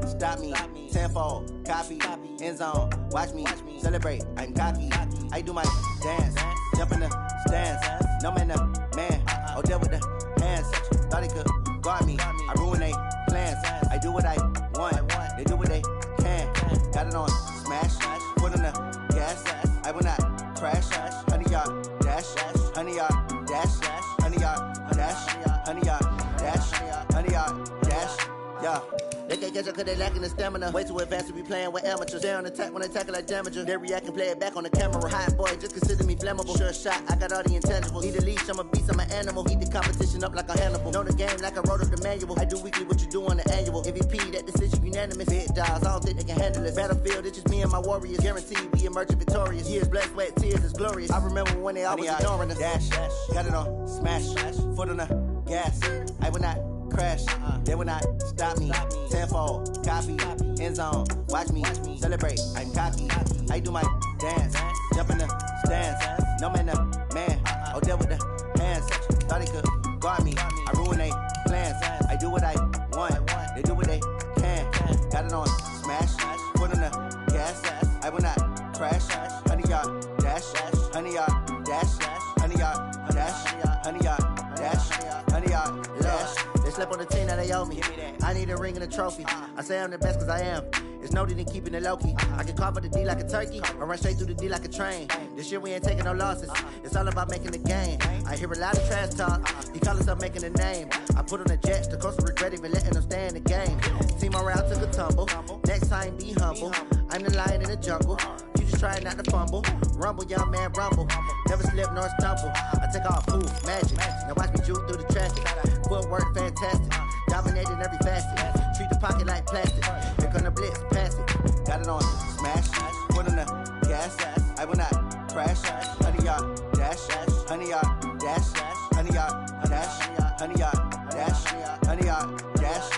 stop me. Tenfold, copy, end zone, watch me celebrate. I'm cocky. I do my dance, jump in the stands. No man, man. Oh, deal with the hands. Thought he could guard me. I ruin they plans. I do what I want. They do what they can. Got it on smash. Put on the gas. I will not crash. 100-yard dash. 100-yard dash. 100-yard dash. 100-yard dash. 100-yard dash. Yeah. They can't catch up cause they lacking the stamina. Way too advanced to be playing with amateurs. They on attack when they tackle like damager. They react and play it back on the camera. Hot boy, just consider me flammable. Sure shot, I got all the intangibles. Need a leash, I'm a beast, I'm an animal. Heat the competition up like a Hannibal. Know the game like I wrote up the manual. I do weekly what you do on the annual. MVP, that decision unanimous. Big dogs, I don't think they can handle it. Battlefield, it's just me and my warriors. Guaranteed we emerging victorious. Years, blood, sweat, tears, is glorious. I remember when they always ignoring us. Dash, got it on smash. Foot on the gas. I will not crash, they will not stop me. Tenfold, copy, end zone, watch me celebrate. I'm cocky, I do my dance, jump in the stands. No man, man. Oh, deal with the hands. Thought he could guard me. I ruin they plans. I do what I want. They do what they can. Got it on smash, put on the gas. I will not crash. 100-yard dash, 100-yard dash, 100-yard dash, 100-yard dash, 100-yard dash. They slept on the team that they owe me. I need a ring and a trophy. I say I'm the best cause I am. It's noted in keeping it low-key. I can carve up the D like a turkey or run straight through the D like a train. This year we ain't taking no losses. It's all about making the game. I hear a lot of trash talk. He call himself making a name. I put on the Jets. The coach will regret even letting them stay in the game. Team morale took a tumble. Next time be humble. I'm the lion in the jungle. You just try not to fumble. Rumble, young man, rumble. Never slip nor stumble. I take off food, magic. Now watch me juke through the traffic. Footwork fantastic. Dominating every facet. Treat the pocket like plastic. Here come the blitz, pass it. Got it on smash. Put on the gas. I will not crash. 100-yard dash. 100-yard dash. 100-yard dash. 100-yard dash. 100-yard dash.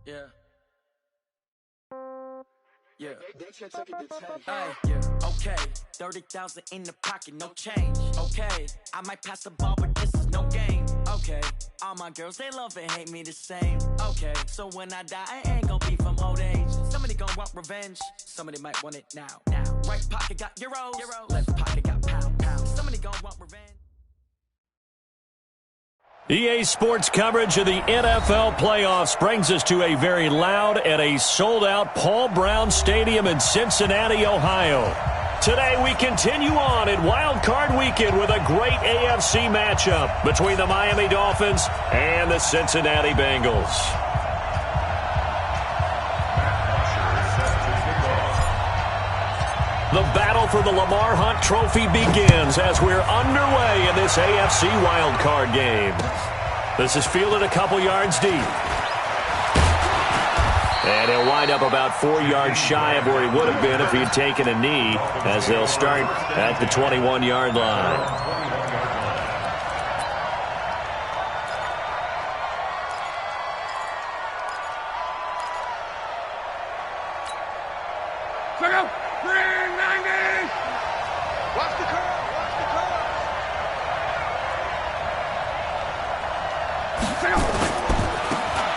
Yeah. Yeah. Okay. 30,000 in the pocket, no change. Okay. I might pass the ball, but this is no game. Okay. All my girls, they love and hate me the same. Okay. So when I die, I ain't gonna be from old age. Somebody gonna want revenge. Somebody might want it now. Right pocket got euros. Left pocket got pound. Somebody gonna want revenge. EA Sports coverage of the NFL playoffs brings us to a very loud and a sold-out Paul Brown Stadium in Cincinnati, Ohio. Today we continue on in Wild Card Weekend with a great AFC matchup between the Miami Dolphins and the Cincinnati Bengals. The battle for the Lamar Hunt Trophy begins as we're underway in this AFC wildcard game. This is fielded a couple yards deep. And he'll wind up about 4 yards shy of where he would have been if he'd taken a knee, as they'll start at the 21-yard line.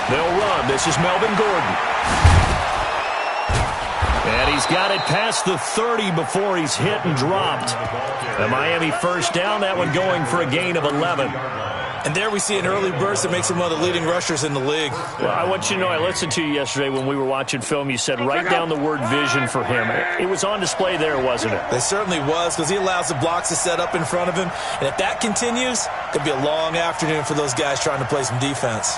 They'll run. This is Melvin Gordon. And he's got it past the 30 before he's hit and dropped. The Miami first down, that one going for a gain of 11. And there we see an early burst that makes him one of the leading rushers in the league. Well, I want you to know, I listened to you yesterday when we were watching film. You said write down the word vision for him. It was on display there, wasn't it? It certainly was, because he allows the blocks to set up in front of him. And if that continues, it could be a long afternoon for those guys trying to play some defense.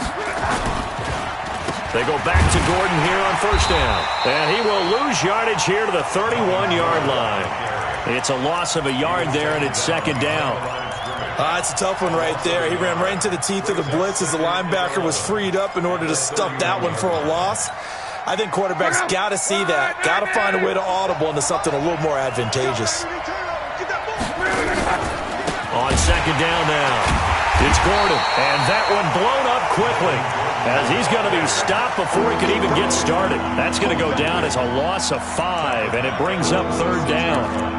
They go back to Gordon here on first down. And he will lose yardage here to the 31-yard line. It's a loss of a yard there, and it's second down. It's a tough one right there. He ran right into the teeth of the blitz as the linebacker was freed up in order to stuff that one for a loss. I think quarterbacks got to see that. Got to find a way to audible into something a little more advantageous. On second down now, it's Gordon. And that one blown up quickly. as he's going to be stopped before he can even get started. That's going to go down as a loss of 5, and it brings up third down.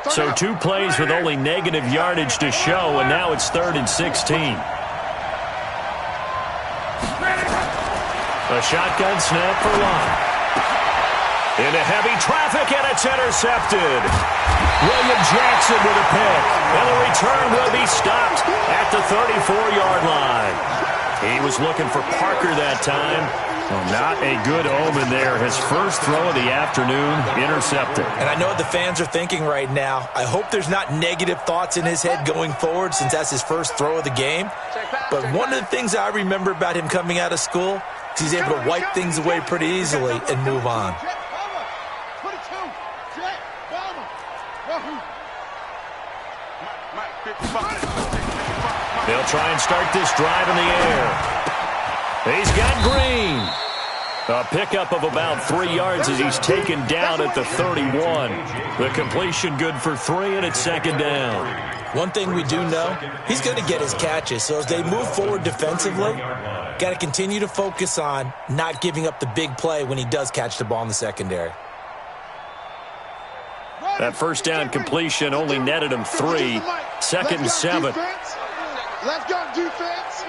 So 2 plays with only negative yardage to show, and now it's 3rd and 16. A shotgun snap for Lott. Into heavy traffic, and it's intercepted. William Jackson with a pick, and the return will be stopped at the 34-yard line. He was looking for Parker that time. Well, not a good omen there. His first throw of the afternoon, intercepted. And I know what the fans are thinking right now. I hope there's not negative thoughts in his head going forward since that's his first throw of the game. But one of the things I remember about him coming out of school is he's able to wipe things away pretty easily and move on. They'll try and start this drive in the air. He's got Green. A pickup of about 3 yards as he's taken down at the 31. The completion good for 3, and it's 2nd down. One thing we do know, he's going to get his catches. So as they move forward defensively, got to continue to focus on not giving up the big play when he does catch the ball in the secondary. That first down completion only netted him 3. 2nd and 7. Let's go defense.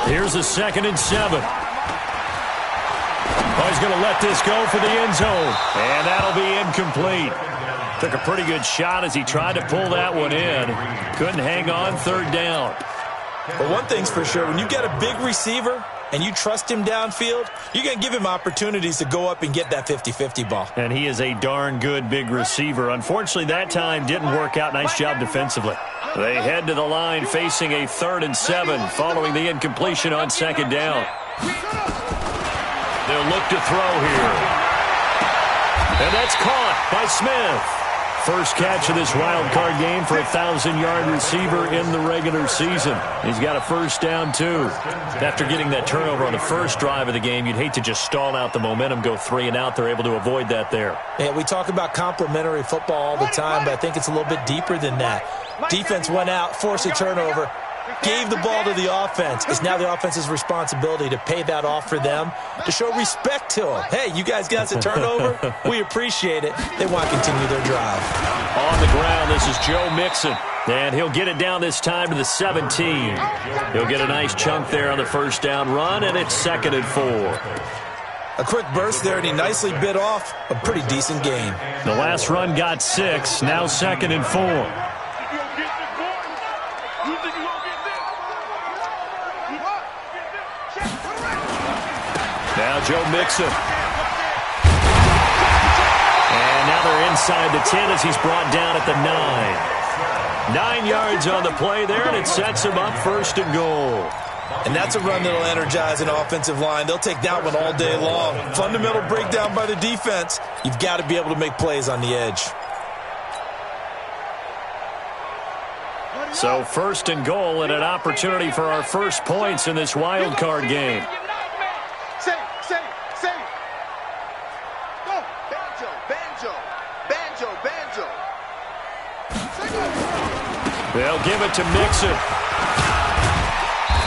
Here's a 2nd and 7. Oh, he's going to let this go for the end zone. And that'll be incomplete. Took a pretty good shot as he tried to pull that one in. Couldn't hang on, 3rd down. But one thing's for sure, when you get a big receiver and you trust him downfield, you're going to give him opportunities to go up and get that 50-50 ball. And he is a darn good big receiver. Unfortunately, that time didn't work out. Nice job defensively. They head to the line facing a 3rd and 7 following the incompletion on 2nd down. They'll look to throw here. And that's caught by Smith. First catch of this wild card game for a 1,000-yard receiver in the regular season. He's got a first down, too. After getting that turnover on the first drive of the game, you'd hate to just stall out the momentum, go 3 and out. They're able to avoid that there. Yeah, we talk about complementary football all the time, but I think it's a little bit deeper than that. Defense went out, forced a turnover, gave the ball to the offense. It's now the offense's responsibility to pay that off for them, to show respect to them. Hey, you guys got a turnover? We appreciate it. They want to continue their drive. On the ground, this is Joe Mixon. And he'll get it down this time to the 17. He'll get a nice chunk there on the first down run, and it's 2nd and 4. A quick burst there, and he nicely bit off a pretty decent gain. The last run got 6, now 2nd and 4. Now Joe Mixon. And now they're inside the 10 as he's brought down at the 9. 9 yards on the play there, and it sets him up 1st and goal. And that's a run that'll energize an offensive line. They'll take that one all day long. Fundamental breakdown by the defense. You've got to be able to make plays on the edge. So 1st and goal and an opportunity for our first points in this wild card game. They'll give it to Mixon.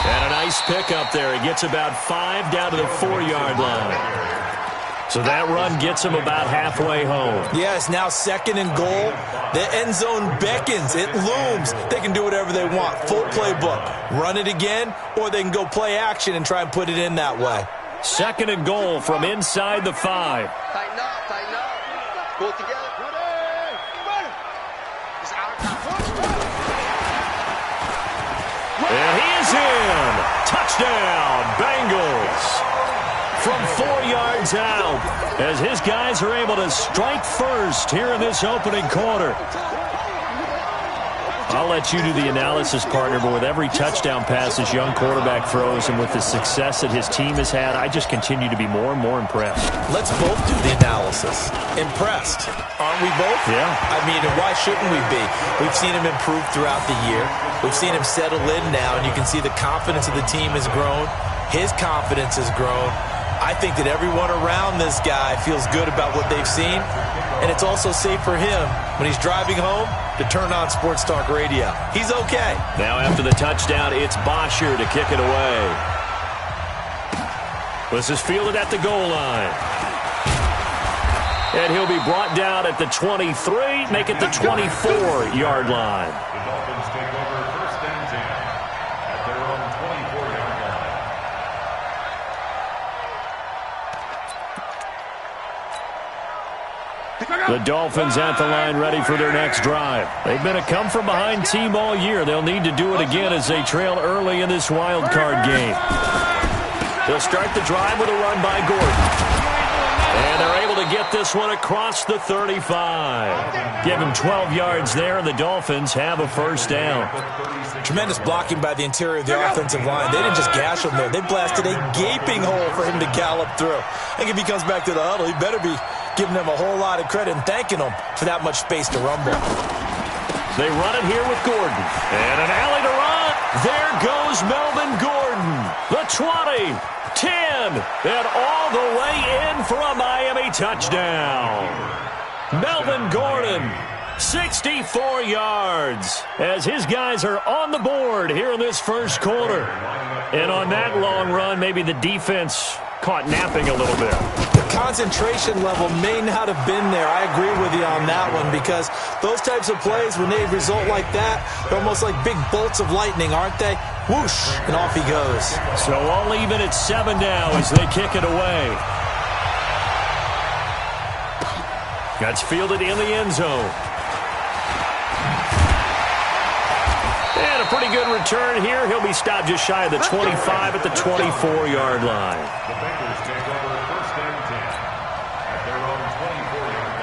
And a nice pickup there. He gets about 5 down to the 4-yard line. So that run gets him about halfway home. Yeah, it's now 2nd and goal. The end zone beckons. It looms. They can do whatever they want. Full playbook. Run it again, or they can go play action and try and put it in that way. 2nd and goal from inside the 5. Tighten up. Pull it together. And he is in. Touchdown, Bengals. From 4 yards out, as his guys are able to strike first here in this opening quarter. I'll let you do the analysis, partner, but with every touchdown pass this young quarterback throws and with the success that his team has had, I just continue to be more and more impressed. Let's both do the analysis. Impressed. Aren't we both? Yeah. I mean, why shouldn't we be? We've seen him improve throughout the year. We've seen him settle in now, and you can see the confidence of the team has grown. His confidence has grown. I think that everyone around this guy feels good about what they've seen, and it's also safe for him when he's driving home to turn on Sports Talk Radio. He's okay. Now after the touchdown, it's Bosher to kick it away. This is fielded at the goal line. And he'll be brought down at the 23, make it the 24-yard line. The Dolphins take over 1st and 10 at their own 24-yard line. The Dolphins at the line ready for their next drive. They've been a come-from-behind team all year. They'll need to do it again as they trail early in this wild card game. They'll start the drive with a run by Gordon. And they're able to get this one across the 35. Give him 12 yards there, and the Dolphins have a first down. Tremendous blocking by the interior of the offensive line. They didn't just gash him there. They blasted a gaping hole for him to gallop through. I think if he comes back to the huddle, he better be giving them a whole lot of credit and thanking them for that much space to rumble. They run it here with Gordon. And an alley to run. There goes Melvin Gordon. The 20, 10, and all the way in for a Miami touchdown. Melvin Gordon, 64 yards, as his guys are on the board here in this first quarter. And on that long run, maybe the defense caught napping a little bit. The concentration level may not have been there. I agree with you on that one, because those types of plays, when they result like that, they're almost like big bolts of lightning, aren't they? Whoosh, and off he goes. So all even at 7 now as they kick it away. That's fielded in the end zone. And a pretty good return here. He'll be stopped just shy of the 25 at the 24-yard line. The Bengals take over 1st and 10 at their own 24-yard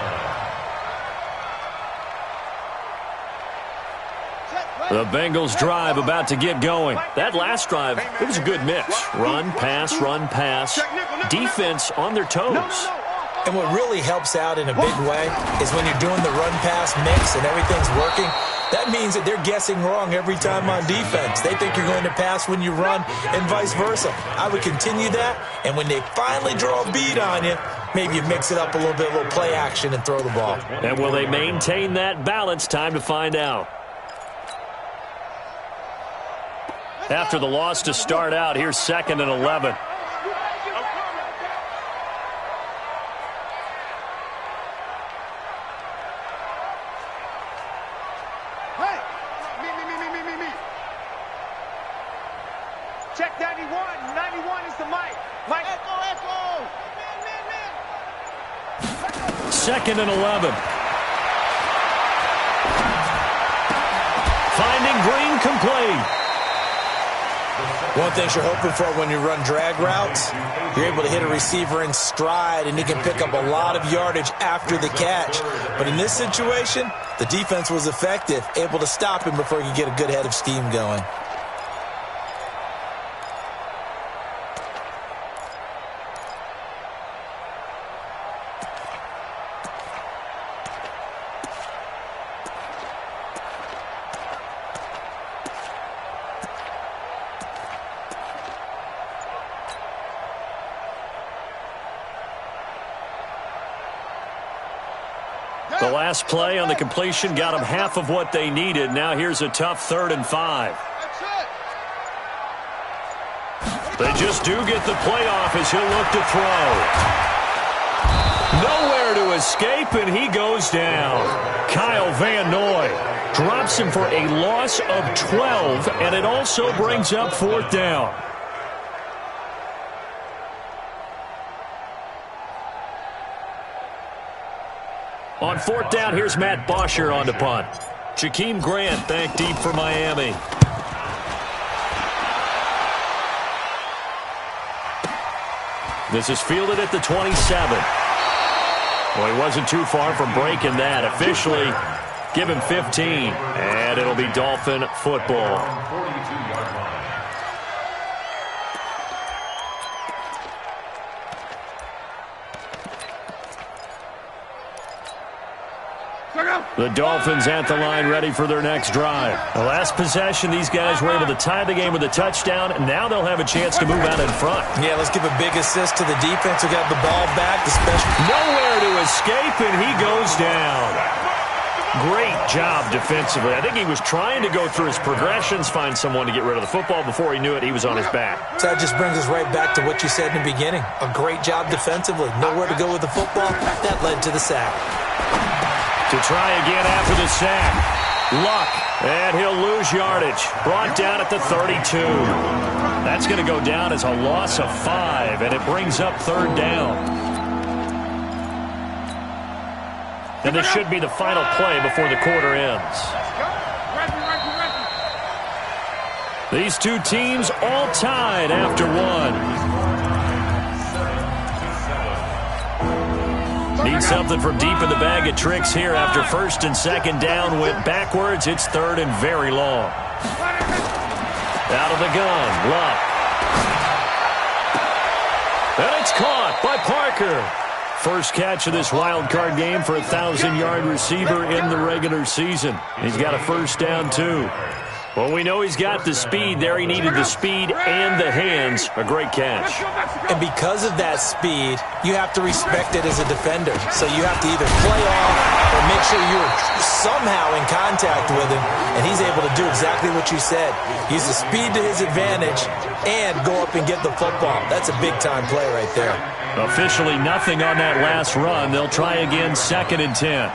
line. The Bengals drive about to get going. That last drive, it was a good mix. Run, pass, run, pass. Defense on their toes. And what really helps out in a big way is when you're doing the run-pass mix and everything's working, that means that they're guessing wrong every time on defense. They think you're going to pass when you run and vice versa. I would continue that, and when they finally draw a bead on you, maybe you mix it up a little bit, a little play action, and throw the ball. And will they maintain that balance? Time to find out. After the loss to start out, here's 2nd and 11. Check 91. 91 is the mic. Mike. Echo. 2nd and 11. Finding Green complete. One thing you're hoping for when you run drag routes, you're able to hit a receiver in stride, and he can pick up a lot of yardage after the catch. But in this situation, the defense was effective, able to stop him before he could get a good head of steam going. The last play on the completion got them half of what they needed. Now here's a tough 3rd and 5. They just do get the playoff as he'll look to throw. Nowhere to escape, and he goes down. Kyle Van Noy drops him for a loss of 12, and it also brings up 4th down. On 4th down, here's Matt Bosher on the punt. Jakeem Grant back deep for Miami. This is fielded at the 27. Well, he wasn't too far from breaking that. Officially, give him 15. And it'll be Dolphin football. 42-yard line. The Dolphins at the line ready for their next drive. The last possession, these guys were able to tie the game with a touchdown, and now they'll have a chance to move out in front. Yeah, let's give a big assist to the defense who got the ball back. Nowhere to escape, and he goes down. Great job defensively. I think he was trying to go through his progressions, find someone to get rid of the football. Before he knew it, he was on his back. So that just brings us right back to what you said in the beginning. A great job defensively. Nowhere to go with the football. That led to the sack. To try again after the sack. Luck, and he'll lose yardage. Brought down at the 32. That's going to go down as a loss of 5, and it brings up third down. And this should be the final play before the quarter ends. These two teams all tied after one. Need something from deep in the bag of tricks here after first and second down went backwards. It's third and very long. Out of the gun, Luck. And it's caught by Parker. First catch of this wild card game for a 1,000-yard receiver in the regular season. He's got a first down, too. Well, we know he's got the speed there. He needed the speed and the hands. A great catch. And because of that speed, you have to respect it as a defender. So you have to either play off or make sure you're somehow in contact with him, and he's able to do exactly what you said. Use the speed to his advantage and go up and get the football. That's a big-time play right there. Officially nothing on that last run. They'll try again, 2nd and 10.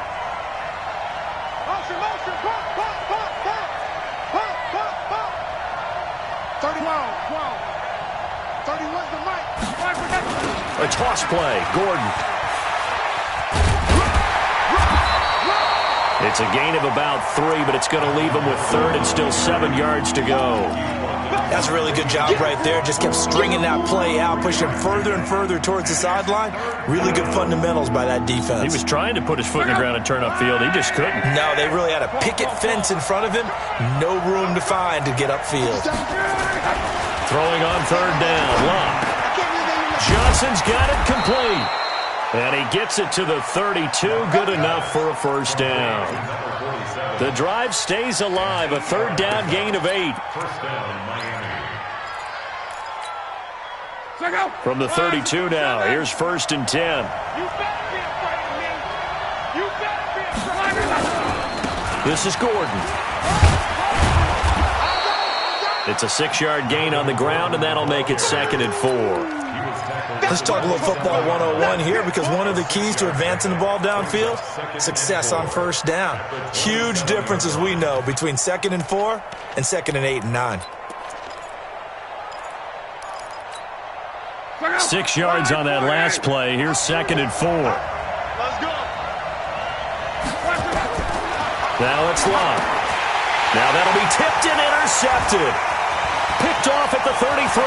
A toss play, Gordon. It's a gain of about 3, but it's going to leave him with third and still 7 yards to go. That's a really good job right there. Just kept stringing that play out, pushing him further and further towards the sideline. Really good fundamentals by that defense. He was trying to put his foot in the ground and turn upfield. He just couldn't. No, they really had a picket fence in front of him. No room to find to get upfield. Throwing on third down. Luck. Johnson's got it complete. And he gets it to the 32. Good enough for a first down. The drive stays alive. A third down gain of 8. From the 32 now. Here's 1st and 10. This is Gordon. It's a 6-yard gain on the ground, and that'll make it 2nd and 4. Let's talk a little football 101 here, because one of the keys to advancing the ball downfield, success on first down. Huge difference, as we know, between 2nd and 4 and 2nd and 8 and 9. 6 yards on that last play. Here's 2nd and 4. Now it's Luck. Now that'll be tipped and intercepted. Picked off at the 33,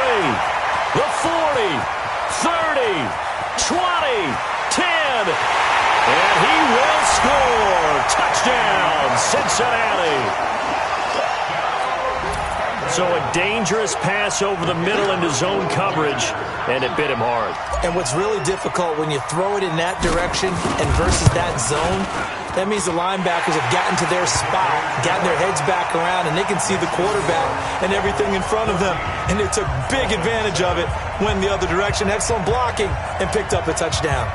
the 40. 30, 20, 10, and he will score. Touchdown, Cincinnati. So a dangerous pass over the middle into zone coverage, and it bit him hard. And what's really difficult when you throw it in that direction and versus that zone, that means the linebackers have gotten to their spot, gotten their heads back around, and they can see the quarterback and everything in front of them. And they took big advantage of it, went the other direction, excellent blocking, and picked up a touchdown.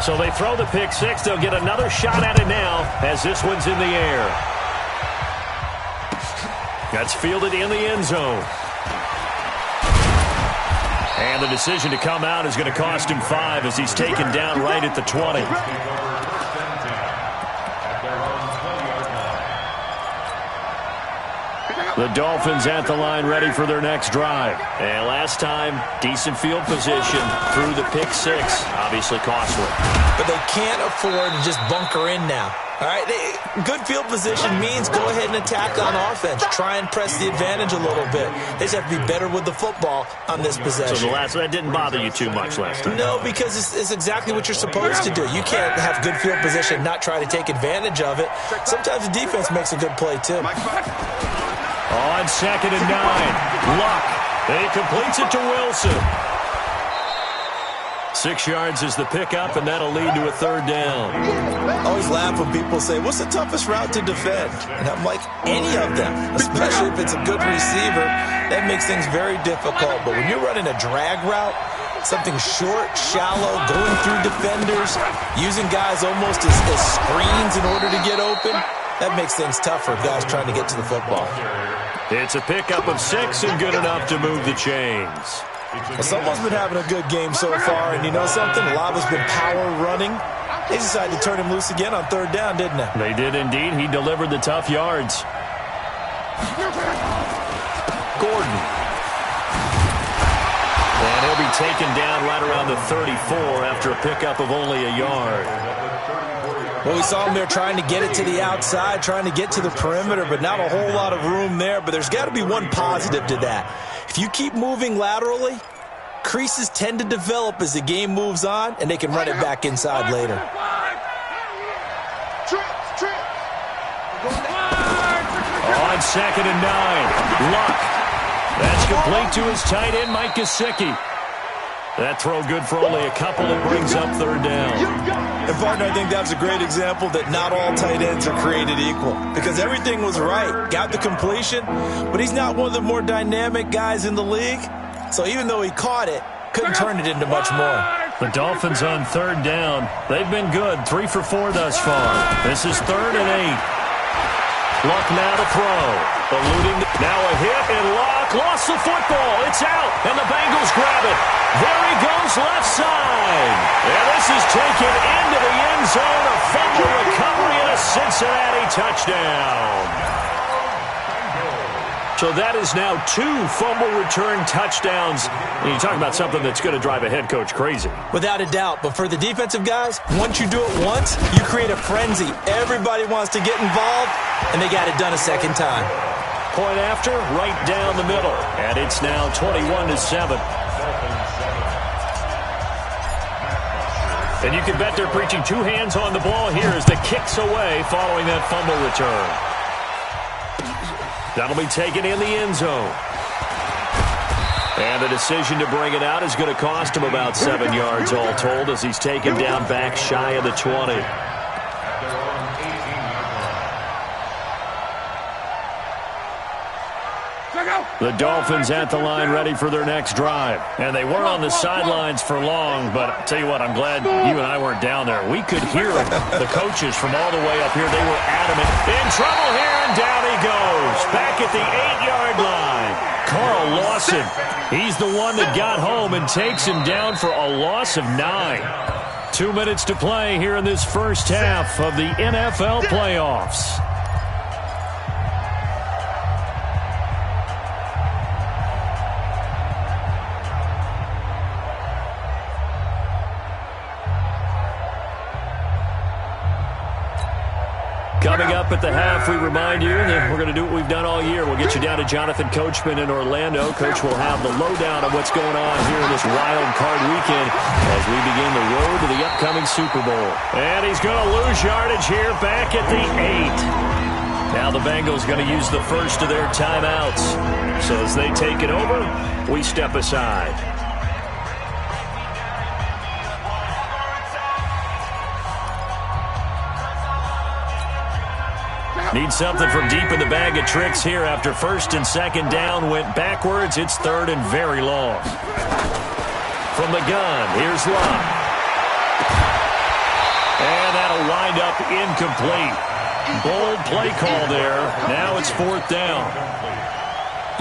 So they throw the pick six. They'll get another shot at it now as this one's in the air. That's fielded in the end zone. And the decision to come out is going to cost him 5 as he's taken down right at the 20. The Dolphins at the line ready for their next drive. And last time, decent field position through the pick six. Obviously costly. But they can't afford to just bunker in now. All right, good field position means go ahead and attack on offense. Try and press the advantage a little bit. They just have to be better with the football on this possession. So that didn't bother you too much last time? No, because it's exactly what you're supposed to do. You can't have good field position and not try to take advantage of it. Sometimes the defense makes a good play, too. On 2nd and 9, Luck. He completes it to Wilson. 6 yards is the pickup, and that'll lead to a 3rd down. I always laugh when people say, what's the toughest route to defend? And I'm like, any of them, especially if it's a good receiver. That makes things very difficult. But when you're running a drag route, something short, shallow, going through defenders, using guys almost as screens in order to get open, that makes things tough for guys trying to get to the football. It's a pickup of 6 and good enough to move the chains. Well, someone's been having a good game so far, and you know something? A lot has been power running. They decided to turn him loose again on 3rd down, didn't they? They did indeed. He delivered the tough yards. Gordon. And he'll be taken down right around the 34 after a pickup of only a yard. Well, we saw him there trying to get it to the outside, trying to get to the perimeter, but not a whole lot of room there. But there's got to be one positive to that. If you keep moving laterally, creases tend to develop as the game moves on, and they can run it back inside later. On 2nd and 9, Luck. That's complete to his tight end, Mike Gesicki. That throw good for only a couple. It brings up 3rd down. And, partner, I think that's a great example that not all tight ends are created equal. Because everything was right. Got the completion, but he's not one of the more dynamic guys in the league. So even though he caught it, couldn't turn it into much more. The Dolphins on 3rd down. They've been good. 3 for 4 thus far. This is 3rd and 8. Luck now to throw. Eluding. Now a hit, and Luck lost the football. It's out, and the Bengals grab it. There he goes left side. And this is taken into the end zone. A fumble recovery and a Cincinnati touchdown. So that is now 2 fumble return touchdowns. And you talk about something that's going to drive a head coach crazy. Without a doubt. But for the defensive guys, once you do it once, you create a frenzy. Everybody wants to get involved, and they got it done a second time. Point after, right down the middle. And it's now 21-7. And you can bet they're preaching 2 hands on the ball here as the kick's away following that fumble return. That'll be taken in the end zone. And the decision to bring it out is going to cost him about 7 yards all told as he's taken down back shy of the 20. The Dolphins at the line ready for their next drive. And they weren't on the sidelines for long, but I'll tell you what, I'm glad you and I weren't down there. We could hear the coaches from all the way up here. They were adamant. In trouble here, and down he goes. Back at the 8-yard line. Carl Lawson, he's the one that got home and takes him down for a loss of 9. 2 minutes to play here in this first half of the NFL playoffs. Coming up at the half, we remind you that we're going to do what we've done all year. We'll get you down to Jonathan Coachman in Orlando. Coach will have the lowdown on what's going on here in this wild card weekend as we begin the road to the upcoming Super Bowl. And he's going to lose yardage here back at the 8. Now the Bengals going to use the first of their timeouts. So as they take it over, we step aside. Need something from deep in the bag of tricks here after 1st and 2nd down went backwards. It's 3rd and very long. From the gun, here's Luck. And that'll wind up incomplete. Bold play call there. Now it's 4th down.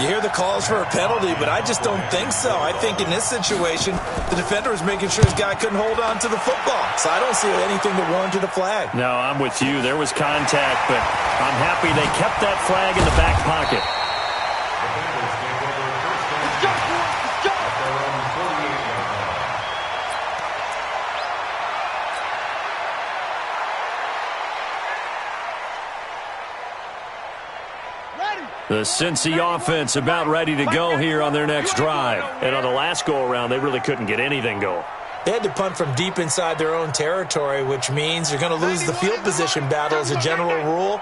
You hear the calls for a penalty, but I just don't think so. I think in this situation, the defender was making sure his guy couldn't hold on to the football. So I don't see anything that warranted a flag. No, I'm with you. There was contact, but I'm happy they kept that flag in the back pocket. The Cincy offense about ready to go here on their next drive. And on the last go-around, they really couldn't get anything going. They had to punt from deep inside their own territory, which means you're going to lose the field position battle as a general rule.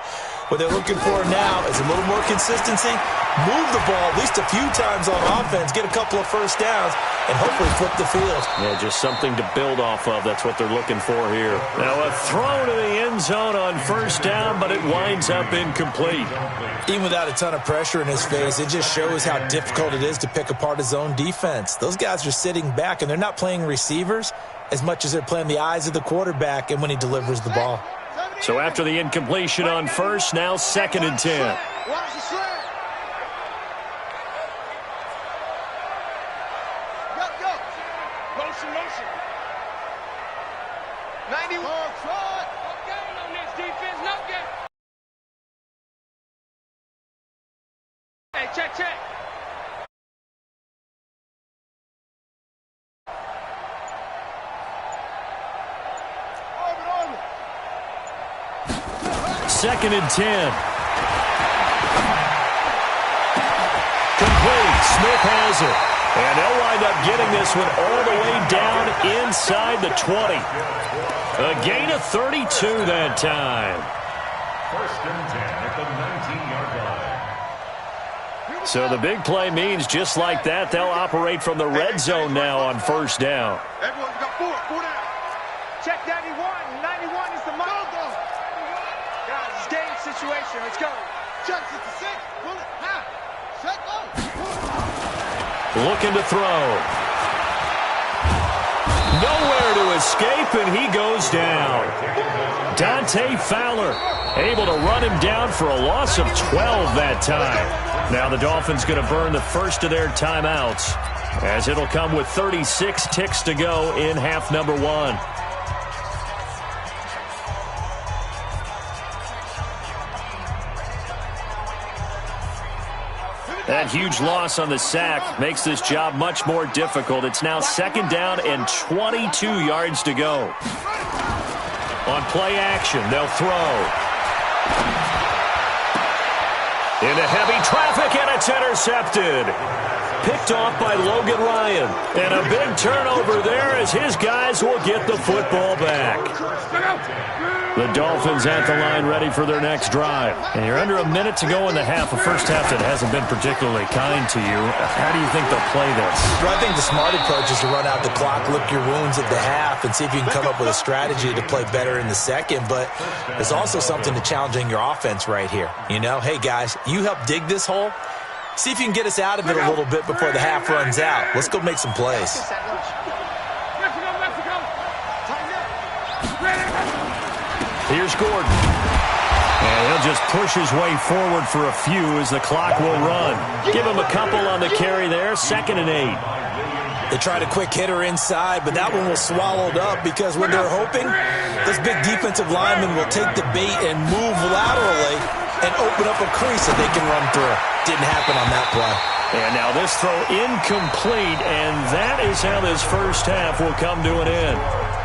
What they're looking for now is a little more consistency, move the ball at least a few times on offense, get a couple of first downs, and hopefully flip the field. Yeah, just something to build off of. That's what they're looking for here. Now a throw to the end zone on first down, but it winds up incomplete. Even without a ton of pressure in his face, it just shows how difficult it is to pick apart his own defense. Those guys are sitting back, and they're not playing receivers as much as they're playing the eyes of the quarterback and when he delivers the ball. So after the incompletion on first, now 2nd and 10. Watch the slant. Go. Motion. 91. No gain on this defense. No gain. Hey, check. Orbit. 2nd and 10. Complete. Smith has it. And they'll wind up getting this one all the way down inside the 20. A gain of 32 that time. 1st and 10 at the 19-yard line. So the big play means just like that, they'll operate from the red zone now on first down. Everyone's got four down. Check 91. 91 is the mark. Guys, it's game situation. Let's go. Check 66. Pull it. Half. Check. Looking to throw. Nowhere to escape, and he goes down. Dante Fowler able to run him down for a loss of 12 that time. Now the Dolphins going to burn the first of their timeouts, as it'll come with 36 ticks to go in half number 1. That huge loss on the sack makes this job much more difficult. It's now 2nd down and 22 yards to go. On play action, they'll throw. Into heavy traffic, and it's intercepted. Picked off by Logan Ryan. And a big turnover there as his guys will get the football back. The Dolphins at the line ready for their next drive. And you're under a minute to go in the half, a first half that hasn't been particularly kind to you. How do you think they'll play this? Well, I think the smart approach is to run out the clock, lick your wounds at the half, and see if you can come up with a strategy to play better in the second. But there's also something to challenging your offense right here. You know, hey, guys, you help dig this hole. See if you can get us out of it a little bit before the half runs out. Let's go make some plays. Here's Gordon. And he'll just push his way forward for a few as the clock will run. Give him a couple on the carry there. 2nd and 8. They tried a quick hitter inside, but that one was swallowed up because when they're hoping, this big defensive lineman will take the bait and move laterally and open up a crease that they can run through. Didn't happen on that play. And now this throw incomplete, and that is how this first half will come to an end.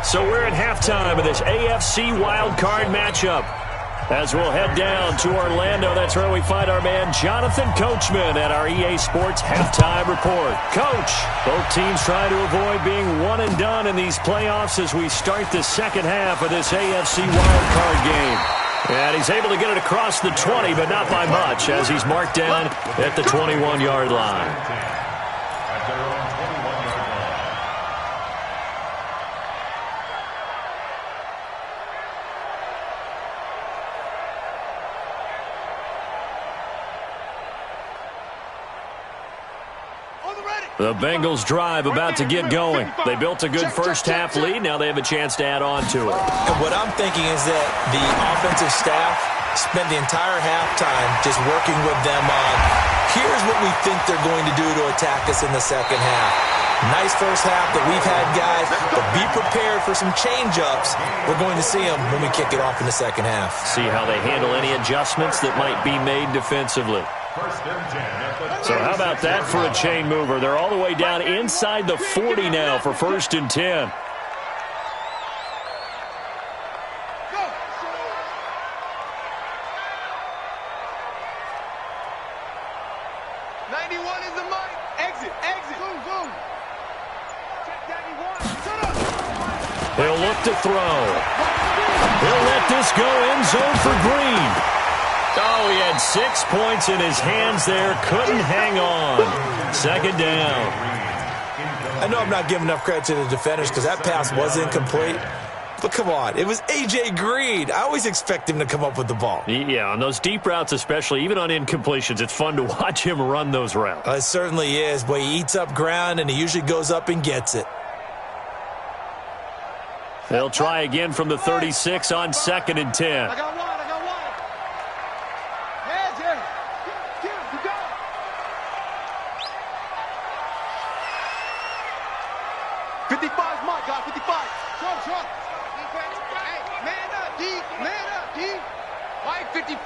So we're at halftime of this AFC wildcard matchup. As we'll head down to Orlando, that's where we find our man Jonathan Coachman at our EA Sports Halftime Report. Coach, both teams trying to avoid being one and done in these playoffs as we start the second half of this AFC wildcard game. And he's able to get it across the 20, but not by much, as he's marked down at the 21-yard line. At their own 21-yard line. The Bengals drive about to get going. They built a good first half lead. Now they have a chance to add on to it. And what I'm thinking is that the offensive staff spent the entire halftime just working with them on, here's what we think they're going to do to attack us in the second half. Nice first half that we've had, guys, but be prepared for some change-ups. We're going to see them when we kick it off in the second half. See how they handle any adjustments that might be made defensively. So how about that for a chain mover? They're all the way down inside the 40 now for 1st and 10. look to throw. He'll let this go end zone for Green. Oh, he had 6 points in his hands there. Couldn't hang on. Second down. I know I'm not giving enough credit to the defenders because that pass was incomplete. But come on, it was A.J. Green. I always expect him to come up with the ball. Yeah, on those deep routes especially, even on incompletions, it's fun to watch him run those routes. It certainly is, but he eats up ground, and he usually goes up and gets it. They'll try again from the 36 on 2nd and 10. I got one. Heads here. You go. $55's my guy, 55. Short. Hey, man up, D. White 55.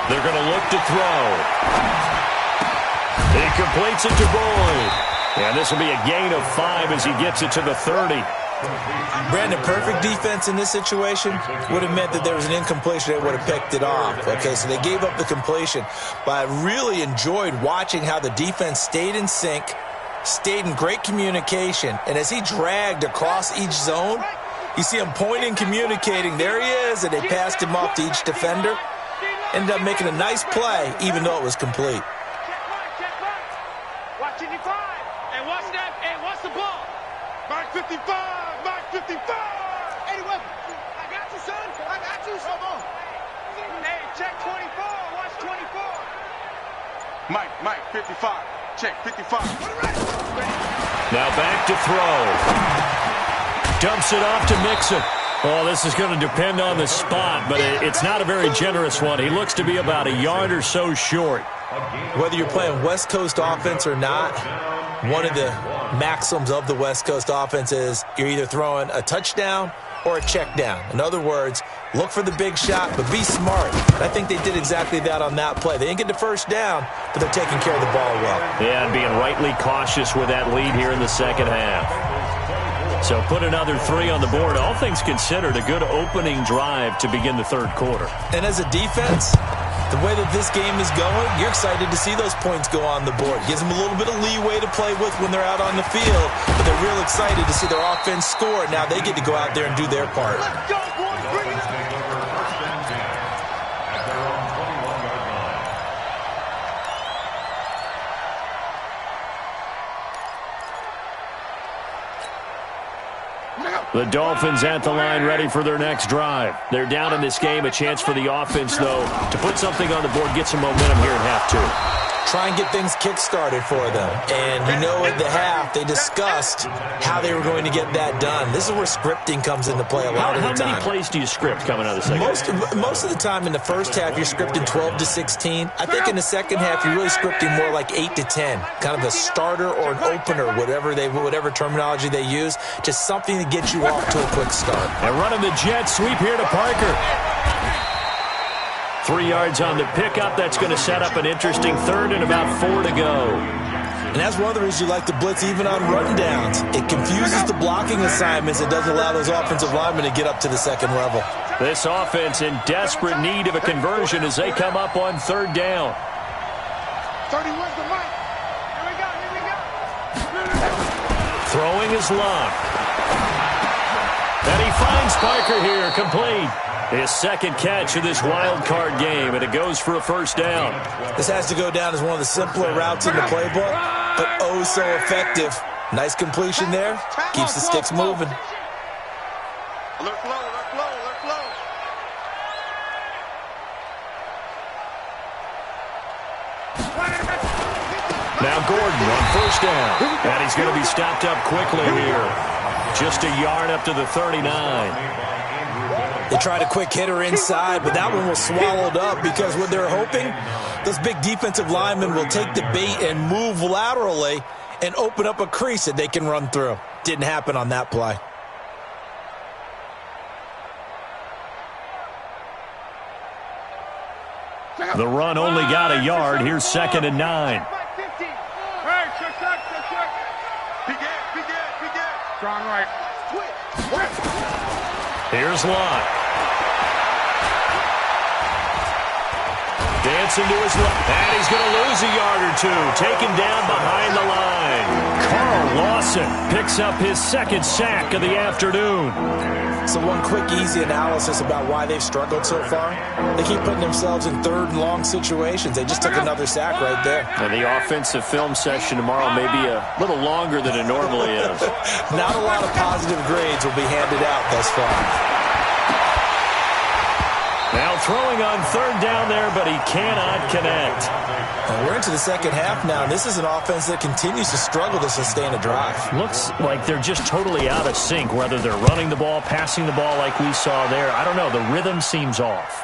They're going to look to throw. He completes it to Boyd. And this will be a gain of 5 as he gets it to the 30. Brandon, perfect defense in this situation would have meant that there was an incompletion. They would have picked it off. Okay, so they gave up the completion. But I really enjoyed watching how the defense stayed in sync, stayed in great communication, and as he dragged across each zone, you see him pointing, communicating. There he is, and they passed him off to each defender. Ended up making a nice play, even though it was complete. Watch 55. And watch that. And watch the ball. Mark 55. Mark 55. Anyway, I got you, son. I got you. Come on. Hey, check 24. Watch 24. Mike, 55. Check 55. Now back to throw. Dumps it off to Mixon. Oh, this is going to depend on the spot, but it's not a very generous one. He looks to be about a yard or so short. Whether you're playing West Coast offense or not, one of the maxims of the West Coast offense is you're either throwing a touchdown or a check down. In other words, look for the big shot, but be smart. And I think they did exactly that on that play. They didn't get the first down, but they're taking care of the ball well. Yeah, and being rightly cautious with that lead here in the second half. So put another 3 on the board. All things considered, a good opening drive to begin the third quarter. And as a defense, the way that this game is going, you're excited to see those points go on the board. Gives them a little bit of leeway to play with when they're out on the field, but they're real excited to see their offense score. Now they get to go out there and do their part. Let's go, boys. Bring it up. At their own 21-yard line. The Dolphins at the line ready for their next drive. They're down in this game. A chance for the offense, though, to put something on the board, get some momentum here in half 2. Try and get things kick-started for them. And you know at the half, they discussed how they were going to get that done. This is where scripting comes into play a lot of the time. How many plays do you script coming out of the second half? Most of the time in the first half, you're scripting 12 to 16. I think in the second half, you're really scripting more like 8 to 10. Kind of a starter or an opener, whatever terminology they use. Just something to get you off to a quick start. And running the jet sweep here to Parker. 3 yards on the pickup. That's going to set up an interesting third and about 4 to go. And that's one of the reasons you like to blitz even on rundowns. It confuses the blocking assignments. It doesn't allow those offensive linemen to get up to the second level. This offense in desperate need of a conversion as they come up on 3rd down. 31's the mic. Here we go. Throwing is locked. And he finds Parker here, complete. His second catch of this wild card game, and it goes for a first down. This has to go down as one of the simpler routes in the playbook, but oh so effective. Nice completion there. Keeps the sticks moving. Alert flow, alert flow, alert flow. Now Gordon on first down. And he's going to be stopped up quickly here. Just a yard up to the 39. They tried a quick hitter inside, but that one was swallowed up because what they're hoping, those big defensive linemen will take the bait and move laterally and open up a crease that they can run through. Didn't happen on that play. The run only got a yard. Here's 2nd and 9. Hey, check. Be good. Strong right. Here's Lott. Dancing to his left. And he's going to lose a yard or two. Taken down behind the line. Carl Lawson picks up his second sack of the afternoon. So one quick, easy analysis about why they've struggled so far. They keep putting themselves in third and long situations. They just took another sack right there. And the offensive film session tomorrow may be a little longer than it normally is. Not a lot of positive grades will be handed out thus far. Now throwing on third down there, but he cannot connect. And we're into the second half now, and this is an offense that continues to struggle to sustain a drive. Looks like they're just totally out of sync, whether they're running the ball, passing the ball like we saw there. I don't know. The rhythm seems off.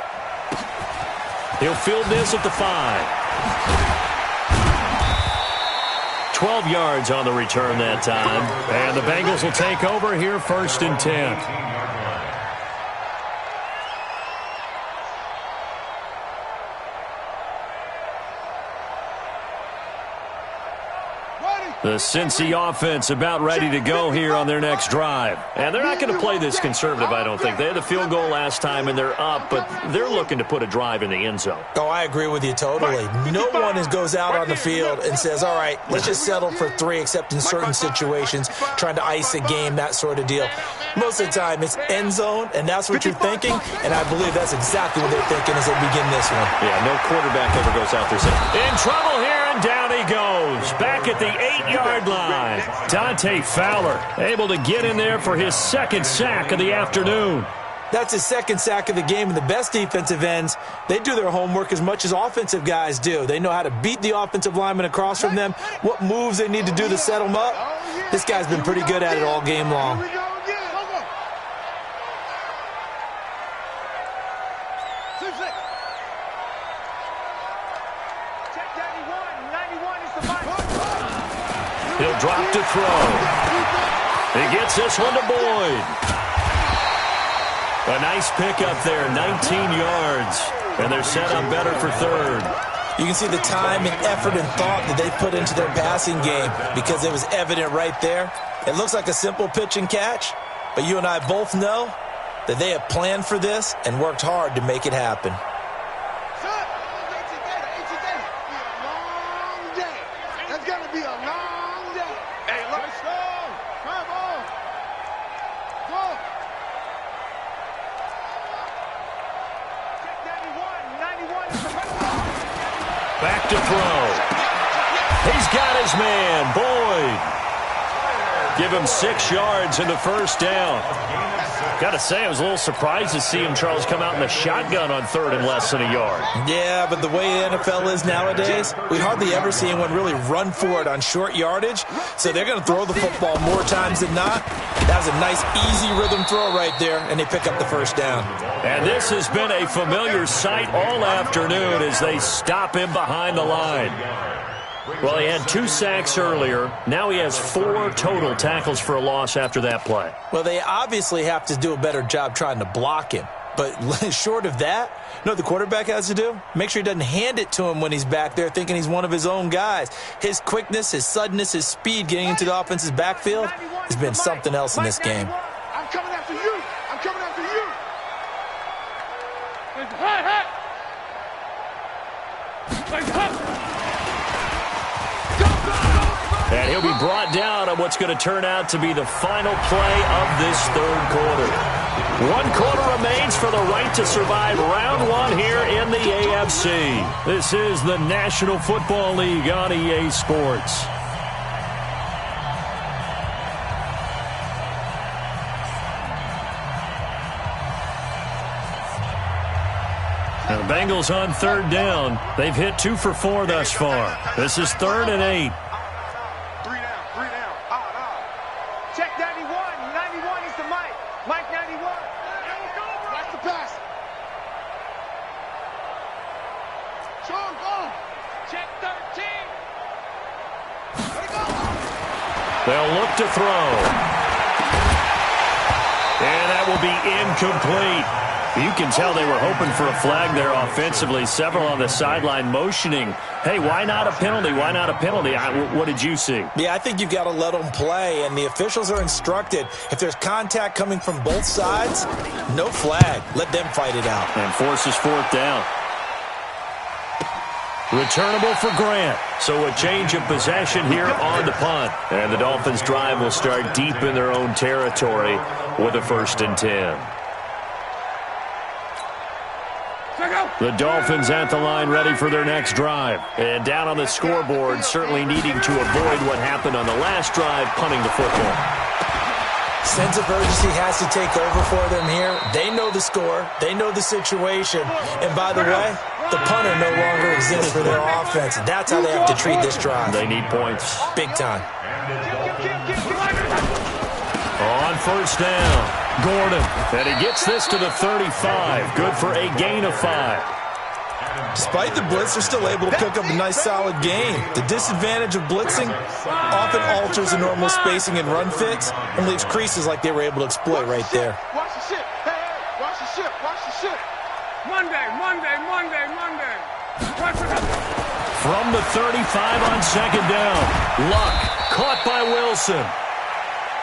He'll field this at the 5. 12 yards on the return that time. And the Bengals will take over here, 1st and 10. The Cincy offense about ready to go here on their next drive. And they're not going to play this conservative, I don't think. They had the field goal last time, and they're up, but they're looking to put a drive in the end zone. Oh, I agree with you totally. No one goes out on the field and says, all right, let's just settle for 3, except in certain situations, trying to ice a game, that sort of deal. Most of the time, it's end zone, and that's what you're thinking, and I believe that's exactly what they're thinking as they begin this one. Yeah, no quarterback ever goes out there saying, in trouble here, and down he goes. Back at the 8-yard line. Dante Fowler able to get in there for his second sack of the afternoon. That's his second sack of the game, and the best defensive ends, they do their homework as much as offensive guys do. They know how to beat the offensive lineman across from them, what moves they need to do to set them up. This guy's been pretty good at it all game long. He'll drop to throw. He gets this one to Boyd. A nice pickup there, 19 yards. And they're set up better for third. You can see the time and effort and thought that they put into their passing game because it was evident right there. It looks like a simple pitch and catch, but you and I both know that they have planned for this and worked hard to make it happen. Back to throw. He's got his man, Boyd. Give him 6 yards in the first down. Got to say, I was a little surprised to see him, Charles, come out in the shotgun on third and less than a yard. Yeah, but the way the NFL is nowadays, we hardly ever see anyone really run for it on short yardage. So they're going to throw the football more times than not. That was a nice, easy rhythm throw right there, and they pick up the first down. And this has been a familiar sight all afternoon as they stop him behind the line. Well, he had 2 sacks earlier. Now he has 4 total tackles for a loss after that play. Well, they obviously have to do a better job trying to block him. But short of that, you know what the quarterback has to do? Make sure he doesn't hand it to him when he's back there thinking he's one of his own guys. His quickness, his suddenness, his speed getting into the offense's backfield has been something else in this game. I'm coming after you. I'm coming after you. And he'll be brought down on what's going to turn out to be the final play of this third quarter. 1 quarter remains for the right to survive round 1 here in the AFC. This is the National Football League on EA Sports. Now the Bengals on third down. They've hit 2 for 4 thus far. This is 3rd and 8. Check 91. 91 is the Mike. Mike 91. Watch the pass. Show him, go. Check 13. They'll look to throw. And that will be incomplete. You can tell they were hoping for a flag there offensively. Several on the sideline motioning, hey, why not a penalty? Why not a penalty? What did you see? Yeah, I think you've got to let them play, and the officials are instructed, if there's contact coming from both sides, no flag. Let them fight it out. And forces 4th down. Returnable for Grant. So a change of possession here on the punt. And the Dolphins' drive will start deep in their own territory with a 1st and 10. The Dolphins at the line ready for their next drive. And down on the scoreboard, certainly needing to avoid what happened on the last drive, punting the football. Sense of urgency has to take over for them here. They know the score. They know the situation. And by the way, the punter no longer exists for their offense. That's how they have to treat this drive. They need points. Big time. On 1st down, Gordon. And he gets this to the 35. Good for a gain of 5. Despite the blitz, they're still able to cook up a nice, solid game. The disadvantage of blitzing often alters the normal spacing and run fits and leaves creases like they were able to exploit right there. Watch the ship. Hey, watch the ship. Watch the ship. Monday. From the 35 on 2nd down. Luck caught by Wilson.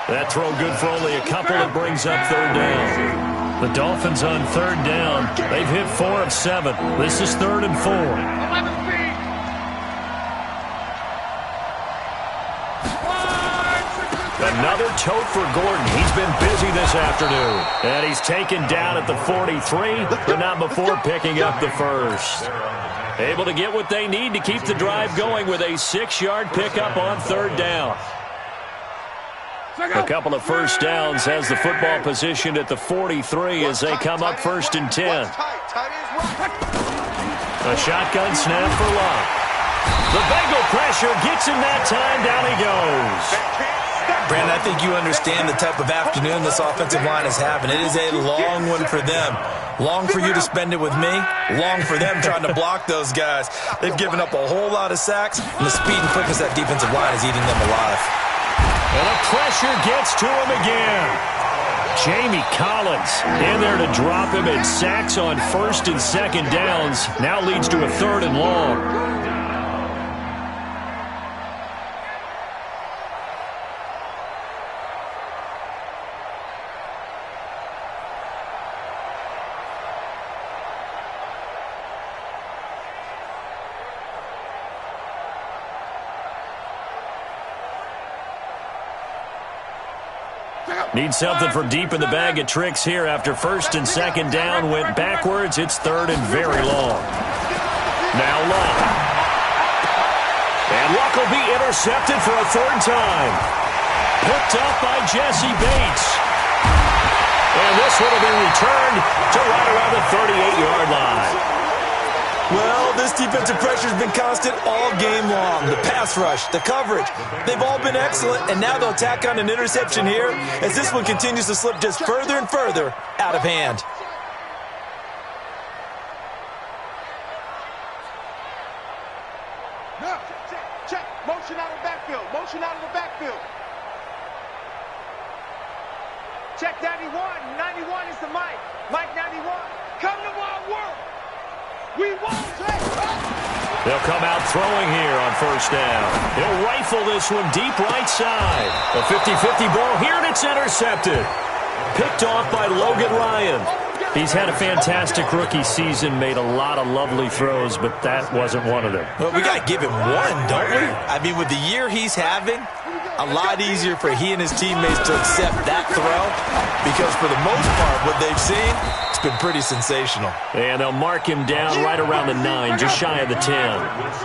That throw good for only a couple. It brings up 3rd down. The Dolphins on 3rd down. They've hit 4 of 7. This is 3rd and 4. 11 feet. Another tote for Gordon. He's been busy this afternoon. And he's taken down at the 43, but not before picking up the 1st. Able to get what they need to keep the drive going with a 6-yard pickup on 3rd down. A couple of 1st downs has the football positioned at the 43 as they come up 1st and 10. A shotgun snap for Luck. The Bengal pressure gets him that time. Down he goes. Brandon, I think you understand the type of afternoon this offensive line is having. It is a long one for them. Long for you to spend it with me. Long for them trying to block those guys. They've given up a whole lot of sacks, and the speed and quickness of that defensive line is eating them alive. And the pressure gets to him again. Jamie Collins in there to drop him in sacks on 1st and 2nd downs. Now leads to a 3rd and long. Need something for deep in the bag of tricks here after 1st and 2nd down went backwards. It's 3rd and very long. Now Luck. And Luck will be intercepted for a 3rd time. Picked up by Jesse Bates. And this one will be returned to right around the 38-yard line. Well, this defensive pressure has been constant all game long. The pass rush, the coverage, they've all been excellent, and now they'll tack on an interception here as this one continues to slip just further and further out of hand. Check. Motion out of the backfield. Motion out of the backfield. Check 91. 91 is the Mike. Mike 91. Come to my world. We won't take. They'll come out throwing here on 1st down. He'll rifle this one deep right side. A 50-50 ball here, and it's intercepted. Picked off by Logan Ryan. He's had a fantastic rookie season, made a lot of lovely throws, but that wasn't one of them. Well, we got to give him one, don't we? I mean, with the year he's having, a lot easier for he and his teammates to accept that throw because for the most part, what they've seen, it's been pretty sensational. And they'll mark him down right around the 9, just shy of the 10.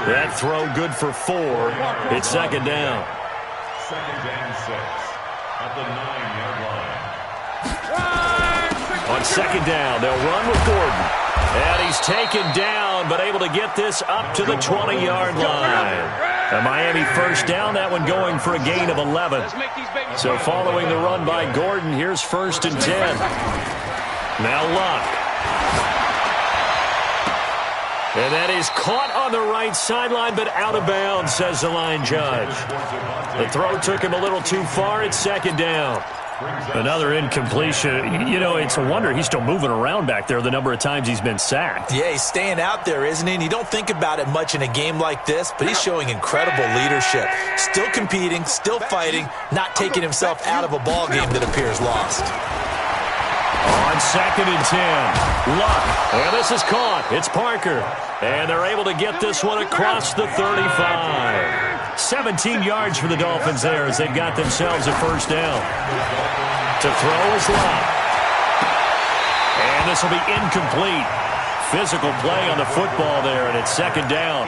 That throw good for 4. It's 2nd down. 2nd and 6 at the 9-yard line. On 2nd down, they'll run with Gordon. And he's taken down, but able to get this up to the 20-yard line. A Miami 1st down, that one going for a gain of 11. So following the run by Gordon, here's 1st and 10. Now Luck. And that is caught on the right sideline, but out of bounds, says the line judge. The throw took him a little too far. It's 2nd down. Another incompletion. You know, it's a wonder he's still moving around back there the number of times he's been sacked. Yeah, he's staying out there, isn't he? And you don't think about it much in a game like this, but he's showing incredible leadership. Still competing, still fighting, not taking himself out of a ball game that appears lost. On On 2nd and 10, Luck. And this is caught. It's Parker. And they're able to get this one across the 35. 17 yards for the Dolphins there as they've got themselves a first down. To throw is Luck. And this will be incomplete. Physical play on the football there, and it's 2nd down.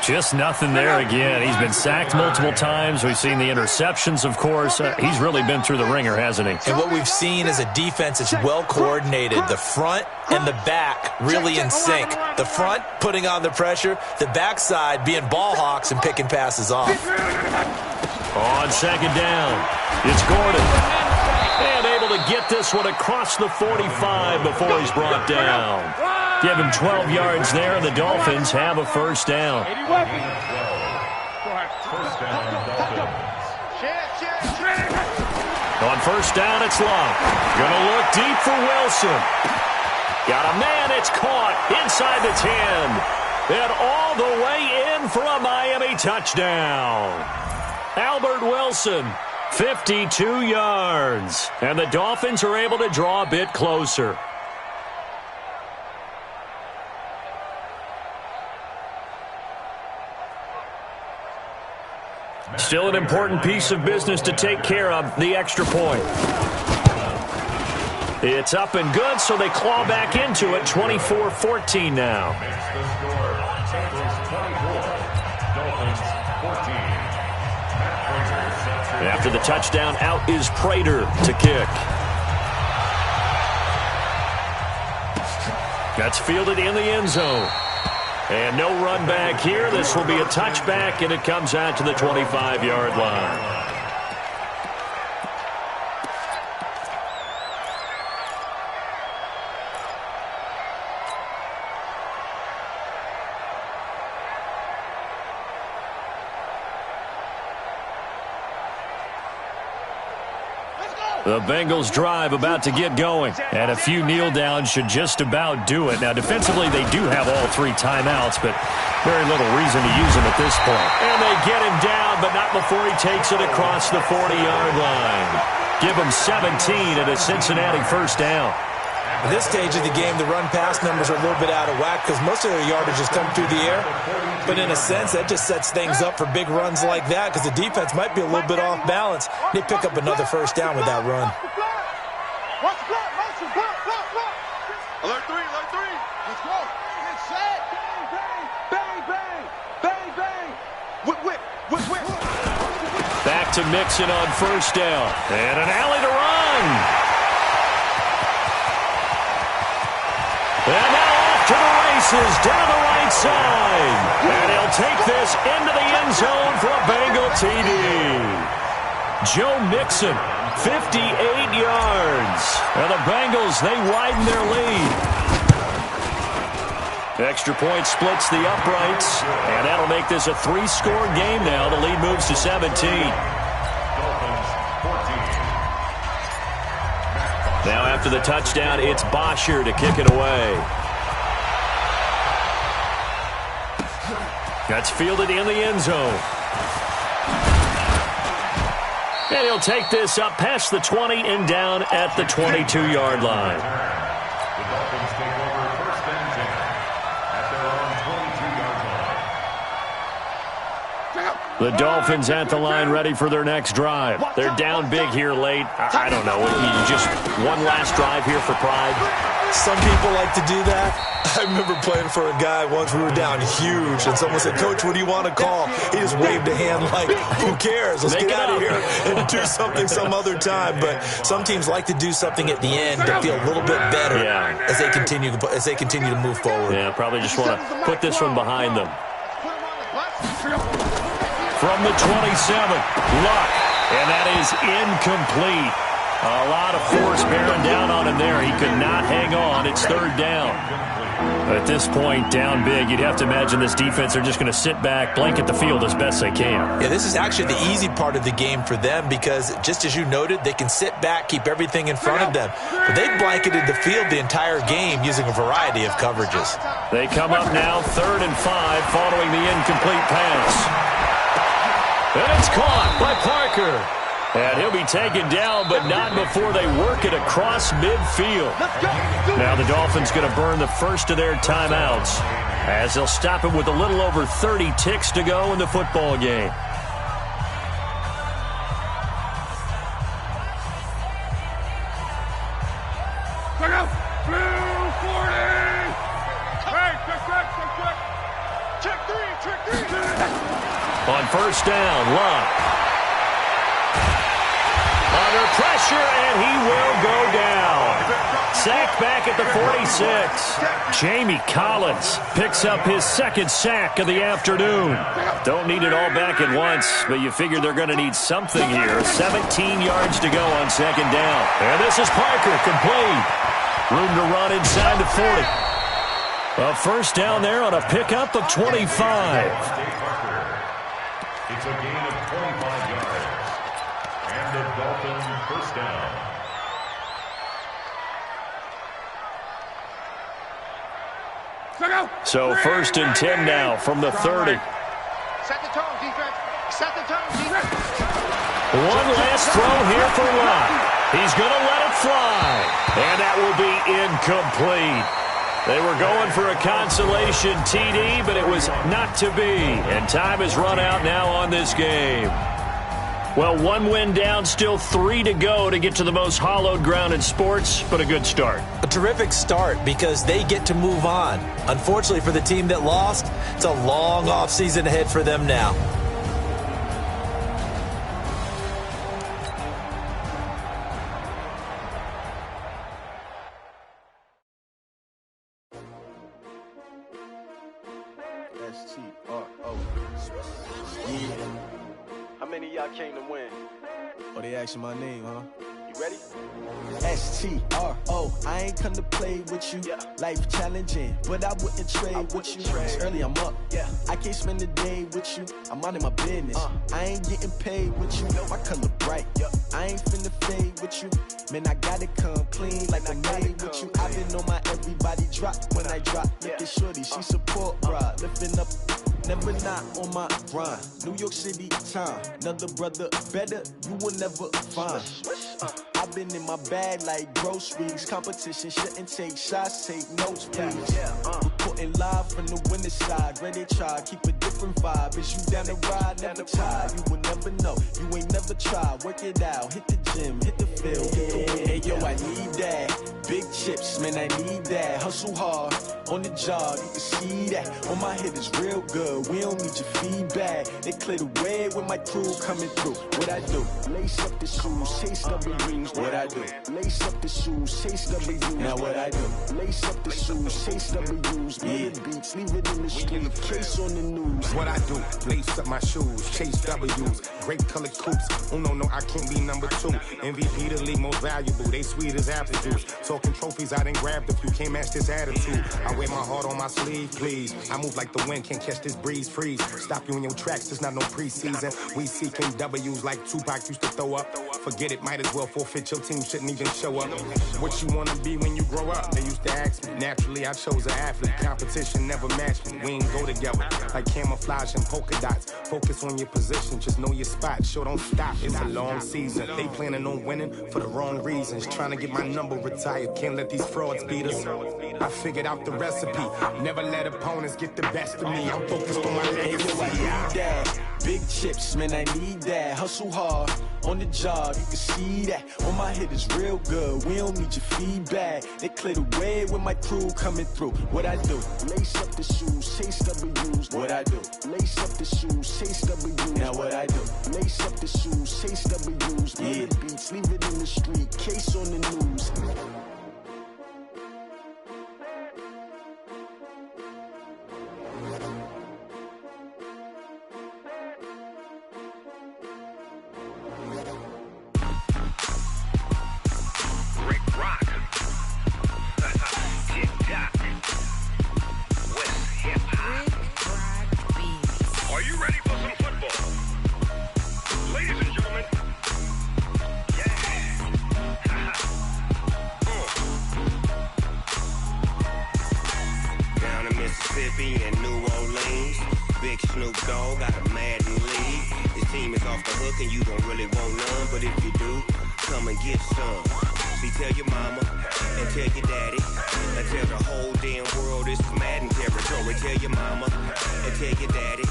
Just nothing there again. He's been sacked multiple times. We've seen the interceptions, of course. He's really been through the ringer, hasn't he? And what we've seen is a defense that's well coordinated. The front and the back really in sync. The front putting on the pressure. The backside being ball hawks and picking passes off. On 2nd down, it's Gordon. And able to get this one across the 45 before he's brought down. Give him 12 yards there, and the Dolphins have a first down. On first down, it's Luck. Gonna look deep for Wilson. Got a man, it's caught inside the 10. And all the way in for a Miami touchdown. Albert Wilson, 52 yards. And the Dolphins are able to draw a bit closer. Still an important piece of business to take care of, the extra point. It's up and good, so they claw back into it, 24-14 now. After the touchdown, out is Prater to kick. That's fielded in the end zone. And no run back here. This will be a touchback, and it comes out to the 25-yard line. The Bengals drive about to get going. And a few kneel downs should just about do it. Now, defensively, they do have all 3 timeouts, but very little reason to use them at this point. And they get him down, but not before he takes it across the 40-yard line. Give him 17 at a Cincinnati first down. At this stage of the game, the run-pass numbers are a little bit out of whack because most of their yardage has come through the air. But in a sense, that just sets things up for big runs like that because the defense might be a little bit off balance. They pick up another first down with that run. Alert 3, alert 3. Let's go. Get set. Bang, bang, bang, bang, bang. Whip. Back to Mixon on first down. And an alley to run. And now off to the races, down the right side. And he'll take this into the end zone for a Bengal TD. Joe Mixon, 58 yards. And the Bengals, they widen their lead. Extra point splits the uprights. And that'll make this a 3-score game now. The lead moves to 17. Now after the touchdown, it's Bosher to kick it away. That's fielded in the end zone. And he'll take this up past the 20 and down at the 22-yard line. The Dolphins take over first and 10 at their own 22-yard line. The Dolphins at the line ready for their next drive. They're down big here late. I don't know. Just one last drive here for pride. Some people like to do that. I remember playing for a guy once. We were down huge, and someone said, "Coach, what do you want to call?" He just waved a hand like, "Who cares? Let's get out of here and do something some other time." But some teams like to do something at the end to feel a little bit better as they continue to move forward. Yeah, probably just want to put this one behind them. From the 27, Luck, and that is incomplete. A lot of force bearing down on him there. He could not hang on. It's third down. At this point, down big, you'd have to imagine this defense are just going to sit back, blanket the field as best they can. Yeah, this is actually the easy part of the game for them because, just as you noted, they can sit back, keep everything in front of them. But they've blanketed the field the entire game using a variety of coverages. They come up now, 3rd and 5, following the incomplete pass. And it's caught by Parker. And he'll be taken down, but not before they work it across midfield. Now the Dolphins going to burn the first of their timeouts as they'll stop it with a little over 30 ticks to go in the football game. On first down, Love. Under pressure, and he will go down. Sacked back at the 46. Jamie Collins picks up his second sack of the afternoon. Don't need it all back at once, but you figure they're going to need something here. 17 yards to go on second down. And this is Parker, complete. Room to run inside the 40. A first down there on a pickup of 25. It's a gain of 25 yards. And the Dolphins first down. So first and 10 now from the 30. Set the tone, defense. Set the tone, defense. One last throw here for Lott. He's going to let it fly. And that will be incomplete. They were going for a consolation TD, but it was not to be. And time has run out now on this game. Well, one win down, still 3 to go to get to the most hallowed ground in sports, but a good start. A terrific start because they get to move on. Unfortunately for the team that lost, it's a long offseason ahead for them now. S-T-R-O. Yeah. How many of y'all came to win? Oh, they asking my name, huh? You ready? S-T-R-O. I ain't come to play with you. Life challenging, but I wouldn't trade with you. It's early, I'm up. I can't spend the day with you. I'm out of my business. I ain't getting paid with you. My color bright. I ain't finna fade with you. Man, I gotta come clean like I made with you. I've been on my everybody drop when I drop. Look at shorty, she support, bro. Lifting up. Never not on my grind. New York City time. Another brother better, you will never find. I've been in my bag like groceries. Competition shouldn't take shots, take notes, please. Reporting live from the winning side. Ready to try, keep a different vibe. Is you down the ride, never tired. You will never know, you ain't never tried. Work it out, hit the gym, hit the field, hit the win. Hey yo, I need that. Big chips, man, I need that. Hustle hard, on the job, you can see that. On my head is real good, we don't need your feedback. They clear the way with my crew coming through. What I do? Lace up the shoes, chase W's. What I do? Lace up the shoes, chase W's. Now what I do? Lace up the shoes, chase W's. Murder beats, leave it in the street, case on the news. What I do? Lace up my shoes, chase W's. Great colored coops. Oh no, I can't be number 2. MVP the league most valuable. They sweet as apple juice. Talking trophies, I done grabbed a few. Can't match this attitude. I wear my heart on my sleeve, please. I move like the wind, can't catch this breeze. Freeze. Stop you in your tracks, there's not no preseason. We seeking W's like Tupac used to throw up. Forget it, might as well forfeit. Your team shouldn't even show up. What you wanna be when you grow up? They used to ask me. Naturally, I chose an athlete. Competition never matched me. We ain't go together like camouflage and polka dots. Focus on your position, just know your spot. Show don't stop, it's a long season. They planning on winning for the wrong reasons. Trying to get my number retired. Can't let these frauds beat us. I figured out the recipe. Never let opponents get the best of me. I'm focused on my legacy. I need that. Big chips, man, I need that. Hustle hard, on the job, you can see that. On my head is real good, we don't need your feedback. They clear the way with my crew coming through. What I do? Lace up the shoes, chase W's. What I do? Lace up the shoes, chase W's. Now what I do? Lace up the shoes, chase W's. Murder beats, leave it in the street, case on the news. and you don't really want none, but if you do, come and get some. See, tell your mama and tell your daddy and tell the whole damn world this is Madden territory. Tell your mama and tell your daddy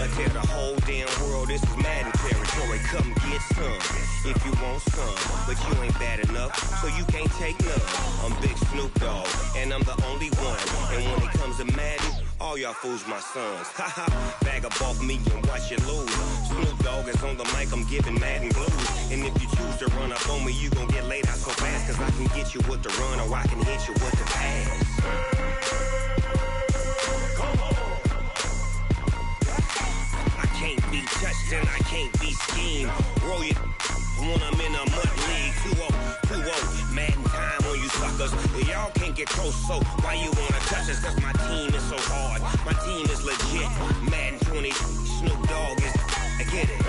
and tell the whole damn world this is Madden territory. Come get some if you want some, but you ain't bad enough, so you can't take none. I'm Big Snoop Dogg, and I'm the only one. And when it comes to Madden, all y'all fools my sons. Haha, bag up off me and watch you lose. Snoop Dogg is on the mic, I'm giving Madden blues. And if you choose to run up on me, you gon' get laid out so fast, cause I can get you with the run or I can hit you with the pass. I can't be touched and I can't be schemed. Roll you when I'm in a mud league. 2-0, Madden time on you suckers. Y'all can't get close, so why you wanna touch us? Cause my team is so hard, my team is legit. Madden 20, Snoop Dogg is, I get it.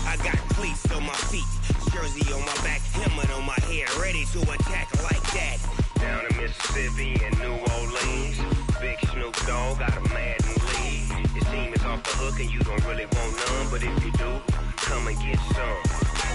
I got cleats on my feet, jersey on my back, helmet on my head, ready to attack like that. Down in Mississippi and New Orleans, Big Snoop Dogg got a Madden league. Your team is off the hook and you don't really want none, but if you do, come and get some.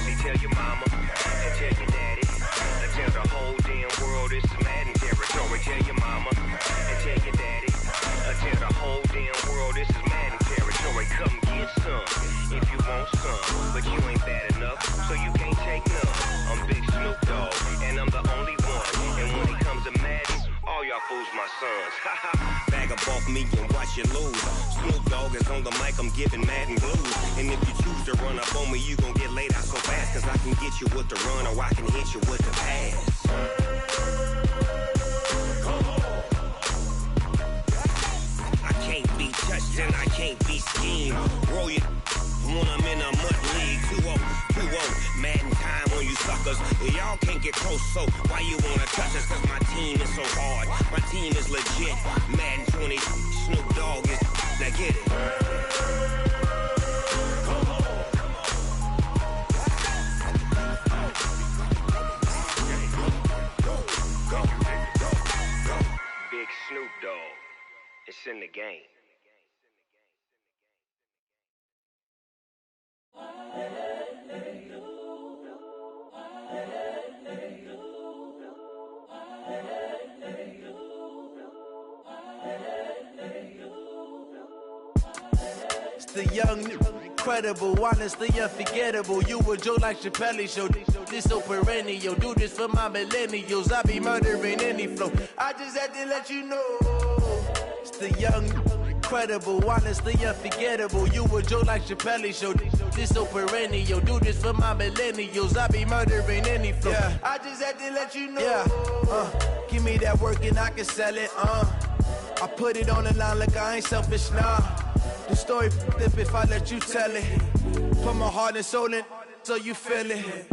See, tell your mama and tell your daddy and tell the whole damn world this is Madden territory. Tell your mama and tell your daddy and tell the whole damn world this is Madden territory. Come get some if you want some, but you ain't bad enough, so you can't take none. I'm Big Snoop Dogg, and I'm the only one. And when it comes to Madden, all y'all fools my sons. Bag up off me and watch you lose. Snoop Dogg is on the mic, I'm giving Madden blues. And if you choose to run up on me, you gon' get laid out so fast, cause I can get you with the run or I can hit you with the pass. I can't be touched and I can't be schemed. Roll you when I'm in a mud league. 2-0, Madden time on you suckers. Y'all can't get close, so why you wanna touch us? Cause my team is so hard, my team is legit. Madden 20, Snoop Dogg is, now get it. Big Snoop Dogg, it's in the game. It's the young, incredible, honestly unforgettable. You a Joe like Chappelle show. This so perennial. Do this for my millennials. I be murdering any flow. I just had to let you know. It's the young, incredible, honestly unforgettable. You a Joe like Chappelle show. This so perennial. Do this for my millennials. I be murdering any flow. Yeah. I just had to let you know. Yeah. Give me that work and I can sell it. I put it on the line like I ain't selfish, nah. The story flip if I let you tell it. Put my heart and soul in so you feel it.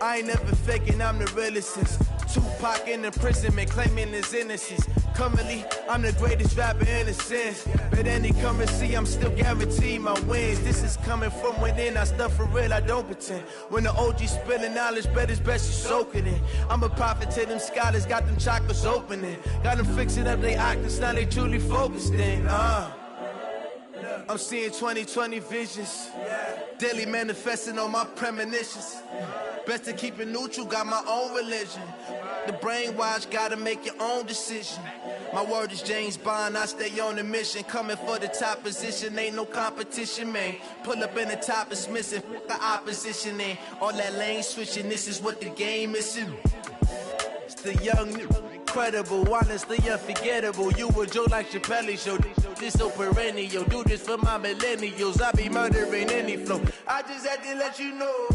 I ain't never faking, I'm the realest since Tupac in imprisonment, claiming his innocence. Currently, I'm the greatest rapper in a sense. But any currency, I'm still guaranteed my wins. This is coming from within, I stuff for real, I don't pretend. When the OG spilling knowledge, bet it's best you soak it in. I'm a prophet to them scholars, got them chakras opening. Got them fixing up they octaves, now they truly focused in. I'm seeing 2020 visions, daily manifesting on my premonitions. Best to keep it neutral, got my own religion. The brainwash, gotta make your own decision. My word is James Bond, I stay on the mission. Coming for the top position, ain't no competition, man. Pull up in the top, it's missing, the opposition ain't. All that lane switching, this is what the game is. It's the young, incredible, honestly unforgettable. You a Joe like Chappelle show. This so perennial. Do this for my millennials. I be murdering any flow. I just had to let you know.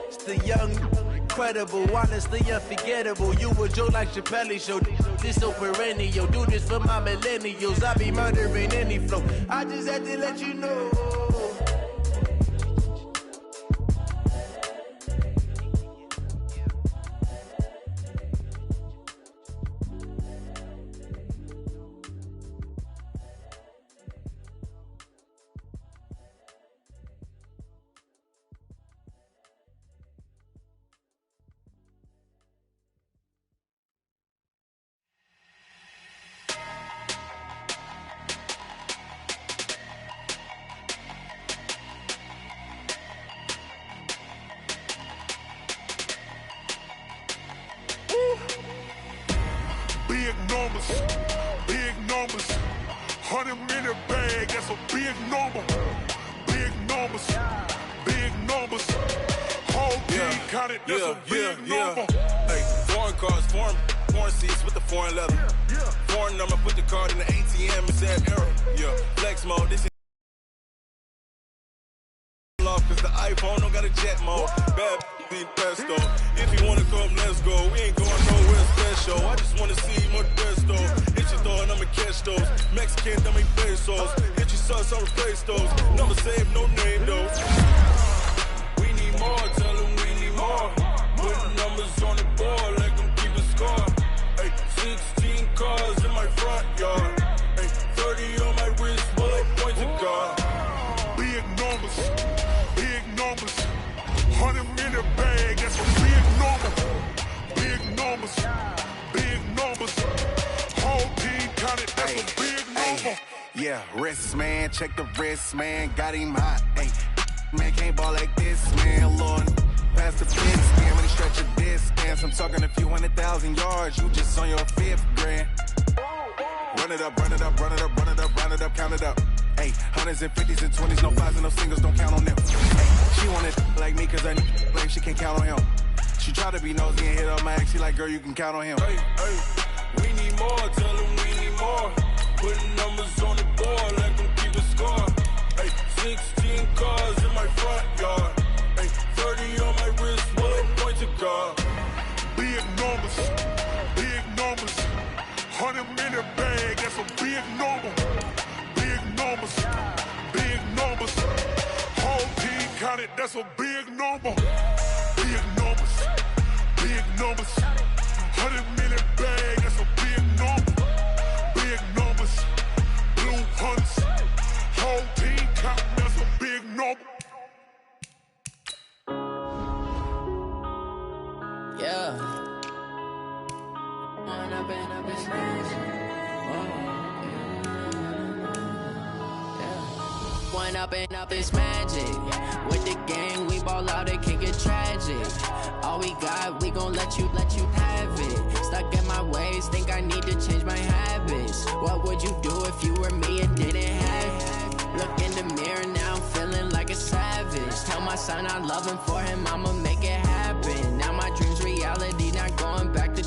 It's the young, incredible, honestly unforgettable. You a Joe like Chappelle show. This so perennial. Do this for my millennials. I be murdering any flow. I just had to let you know. big number. Big numbers. Big numbers. Whole team counted, that's a big number. Hey, foreign cars, foreign seats with the foreign leather. Foreign number, put the card in the ATM and said error. Yeah, flex mode, this is off cause the iPhone don't got a jet mode. Bad be pesto. If you wanna come, let's go. We ain't going nowhere special. I just wanna see more pesto. Hit your door and I'ma catch those. Mexican, dummy pesos. Hit your sus, I'll replace those. Number save, no name though. We need more, tell them we need more. Put numbers on the board, let them keep a score. Hey, 16 cars in my front yard. Hey, 30 on my wrist, bullet points of God. Big numbers. Big numbers. 100 in the bag, that's a big number. Big numbers. Big numbers. Whole team counted, that's a big number. Yeah, wrist man, check the wrist man, got him hot. Ay, man can't ball like this, man. Lord, pass the big scan when he stretch a distance. I'm talking a few 100,000 yards, you just on your 5th grand. Run it up, run it up, run it up, run it up, run it up, count it up. Hey, hundreds and 50s and 20s, no 5s and no singles, don't count on them. Hey, she wanted like me cause I need like she can't count on him. She tried to be nosy and hit up my ex, she like, girl, you can count on him. Hey, we need more, tell them we need more. Putting numbers on the board, let them keep a score. Hey, 16 cars in my front yard. Hey, 30 on my wrist, bullet points of God. Big numbers. Big numbers. 100 in the bag, that's a big number. Big numbers. Big numbers. Whole team counted, that's a big number. Big numbers. Big numbers. 100 in the bag, that's a big number. Big numbers. Blue hunts. Whole team counting, that's a big number. Yeah. One up and up is magic. With the gang, we ball out, it can get tragic. All we got, we gon' let you have it. Stuck in my ways, think I need to change my habits. What would you do if you were me and didn't have it? Look in the mirror, now I'm feeling like a savage. Tell my son I love him, for him I'ma make it happen. Now my dream's reality, not going back to.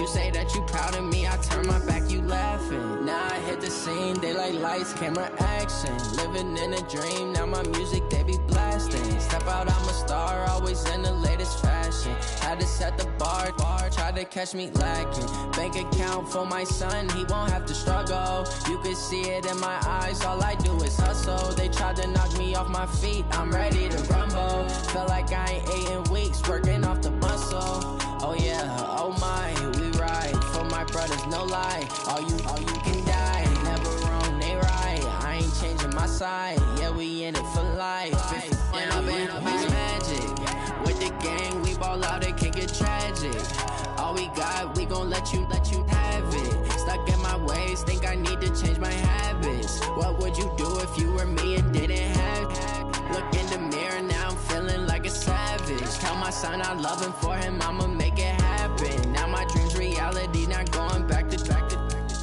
You say that you proud of me, I turn my back, you laughing. Now I hit the scene, they like lights, camera, action. Living in a dream, now my music, they be blasting. Step out, I'm a star, always in the latest fashion. Had to set the bar, try to catch me lacking. Bank account for my son, he won't have to struggle. You can see it in my eyes, all I do is hustle. They tried to knock me off my feet, I'm ready to rumble. Felt like I ain't ate in weeks, working off the muscle. Oh yeah, oh my, we ride for my brothers, no lie. All you can die, never wrong, they right. I ain't changing my side, yeah, we in it for life. When up and up is magic. With the gang, we ball out, it can get tragic. All we got, we gon' let you have it. Stuck in my ways, think I need to change my habits. What would you do if you were me and didn't have it? Look in the mirror, now I'm feeling like a savage. Tell my son I love him, for him I'ma make it happen. Now my dream's reality, not going back to.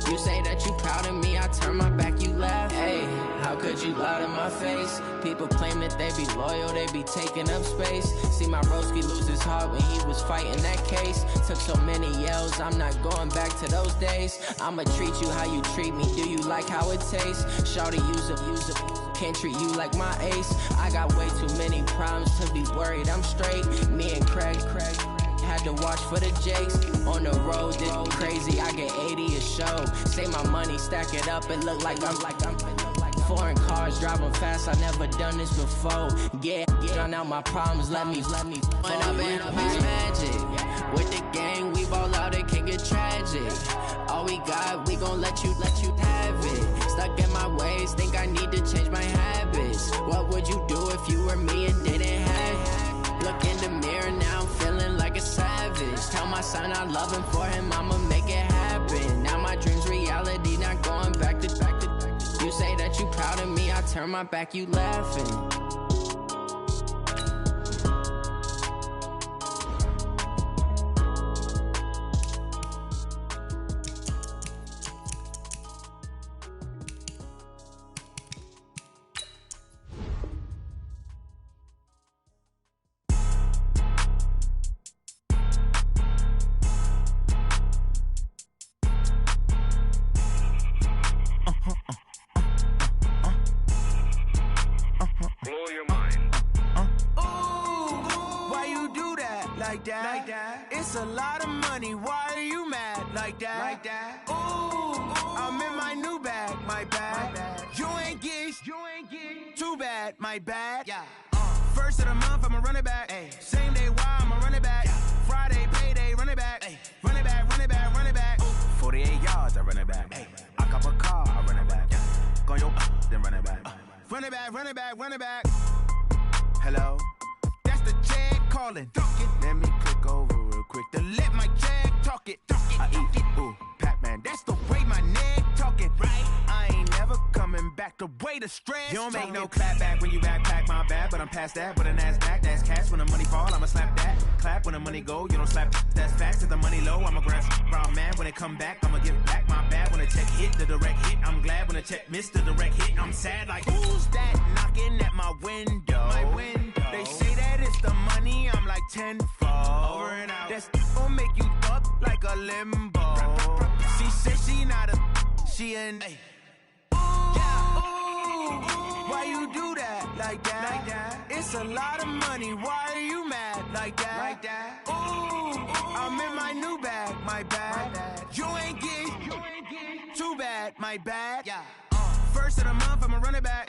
You say that you proud of me, I turn my back, you laugh. Hey, how could you lie to my face? People claim that they be loyal, they be taking up space. See my broski lose his heart when he was fighting that case. Took so many yells, I'm not going back to those days. I'ma treat you how you treat me, do you like how it tastes? Shawty, use it. Can't treat you like my ace. I got way too many problems to be worried, I'm straight. Me and Craig had to watch for the Jakes. On the road, this crazy, I get 80 a show. Say my money, stack it up, it look like I'm foreign cars, driving fast, I never done this before. Yeah, drown out my problems, let me When up and up is magic. With the gang, we ball out, it can get tragic. All we got, we gon' let you have it. Stuck in my ways, think I need to change my habits. What would you do if you were me and didn't have it? Look in the mirror, now I'm feeling like a savage. Tell my son I love him, for him I'ma make it happen. Now my dream's reality, not going back to. You say that you proud of me, I turn my back, you laughing. like that. It's a lot of money, why are you mad like that? Ooh, I'm in my new bag, my bad. You ain't get too bad, my bad. First of the month, I'ma run it back. Same day, why I'ma run it back. Friday, payday, run it back. Run it back, run it back, run it back. 48 yards, I run it back. I cop a car, I run it back. Go your then run it back. Run it back, run it back, run it back. Hello? That's the check calling. Let me click over real quick to let my check talk it. I eat it, ooh, Pac-Man. That's the way my neck talking. Right? I ain't never coming back the way the stress. You don't make no clap back when you backpack, my bad. But I'm past that with an ass back. That's cash when the money fall, I'ma slap that. Clap when the money go, you don't slap. That's facts. If the money low, I'ma grab brown man. When it come back, I'ma give back my bad. When the check hit, the direct hit. I'm glad when the check missed the direct hit. I'm sad like, who's that knocking at my window? My window. They say that it's the money, I'm like tenfold. Over and out. That's gon' make you up like a limbo. She said she not a, she an. Why you do that like that? It's a lot of money, why are you mad like that? Ooh, I'm in my new bag, my bad. You ain't get too bad, my bad. First of the month, I'ma run it back.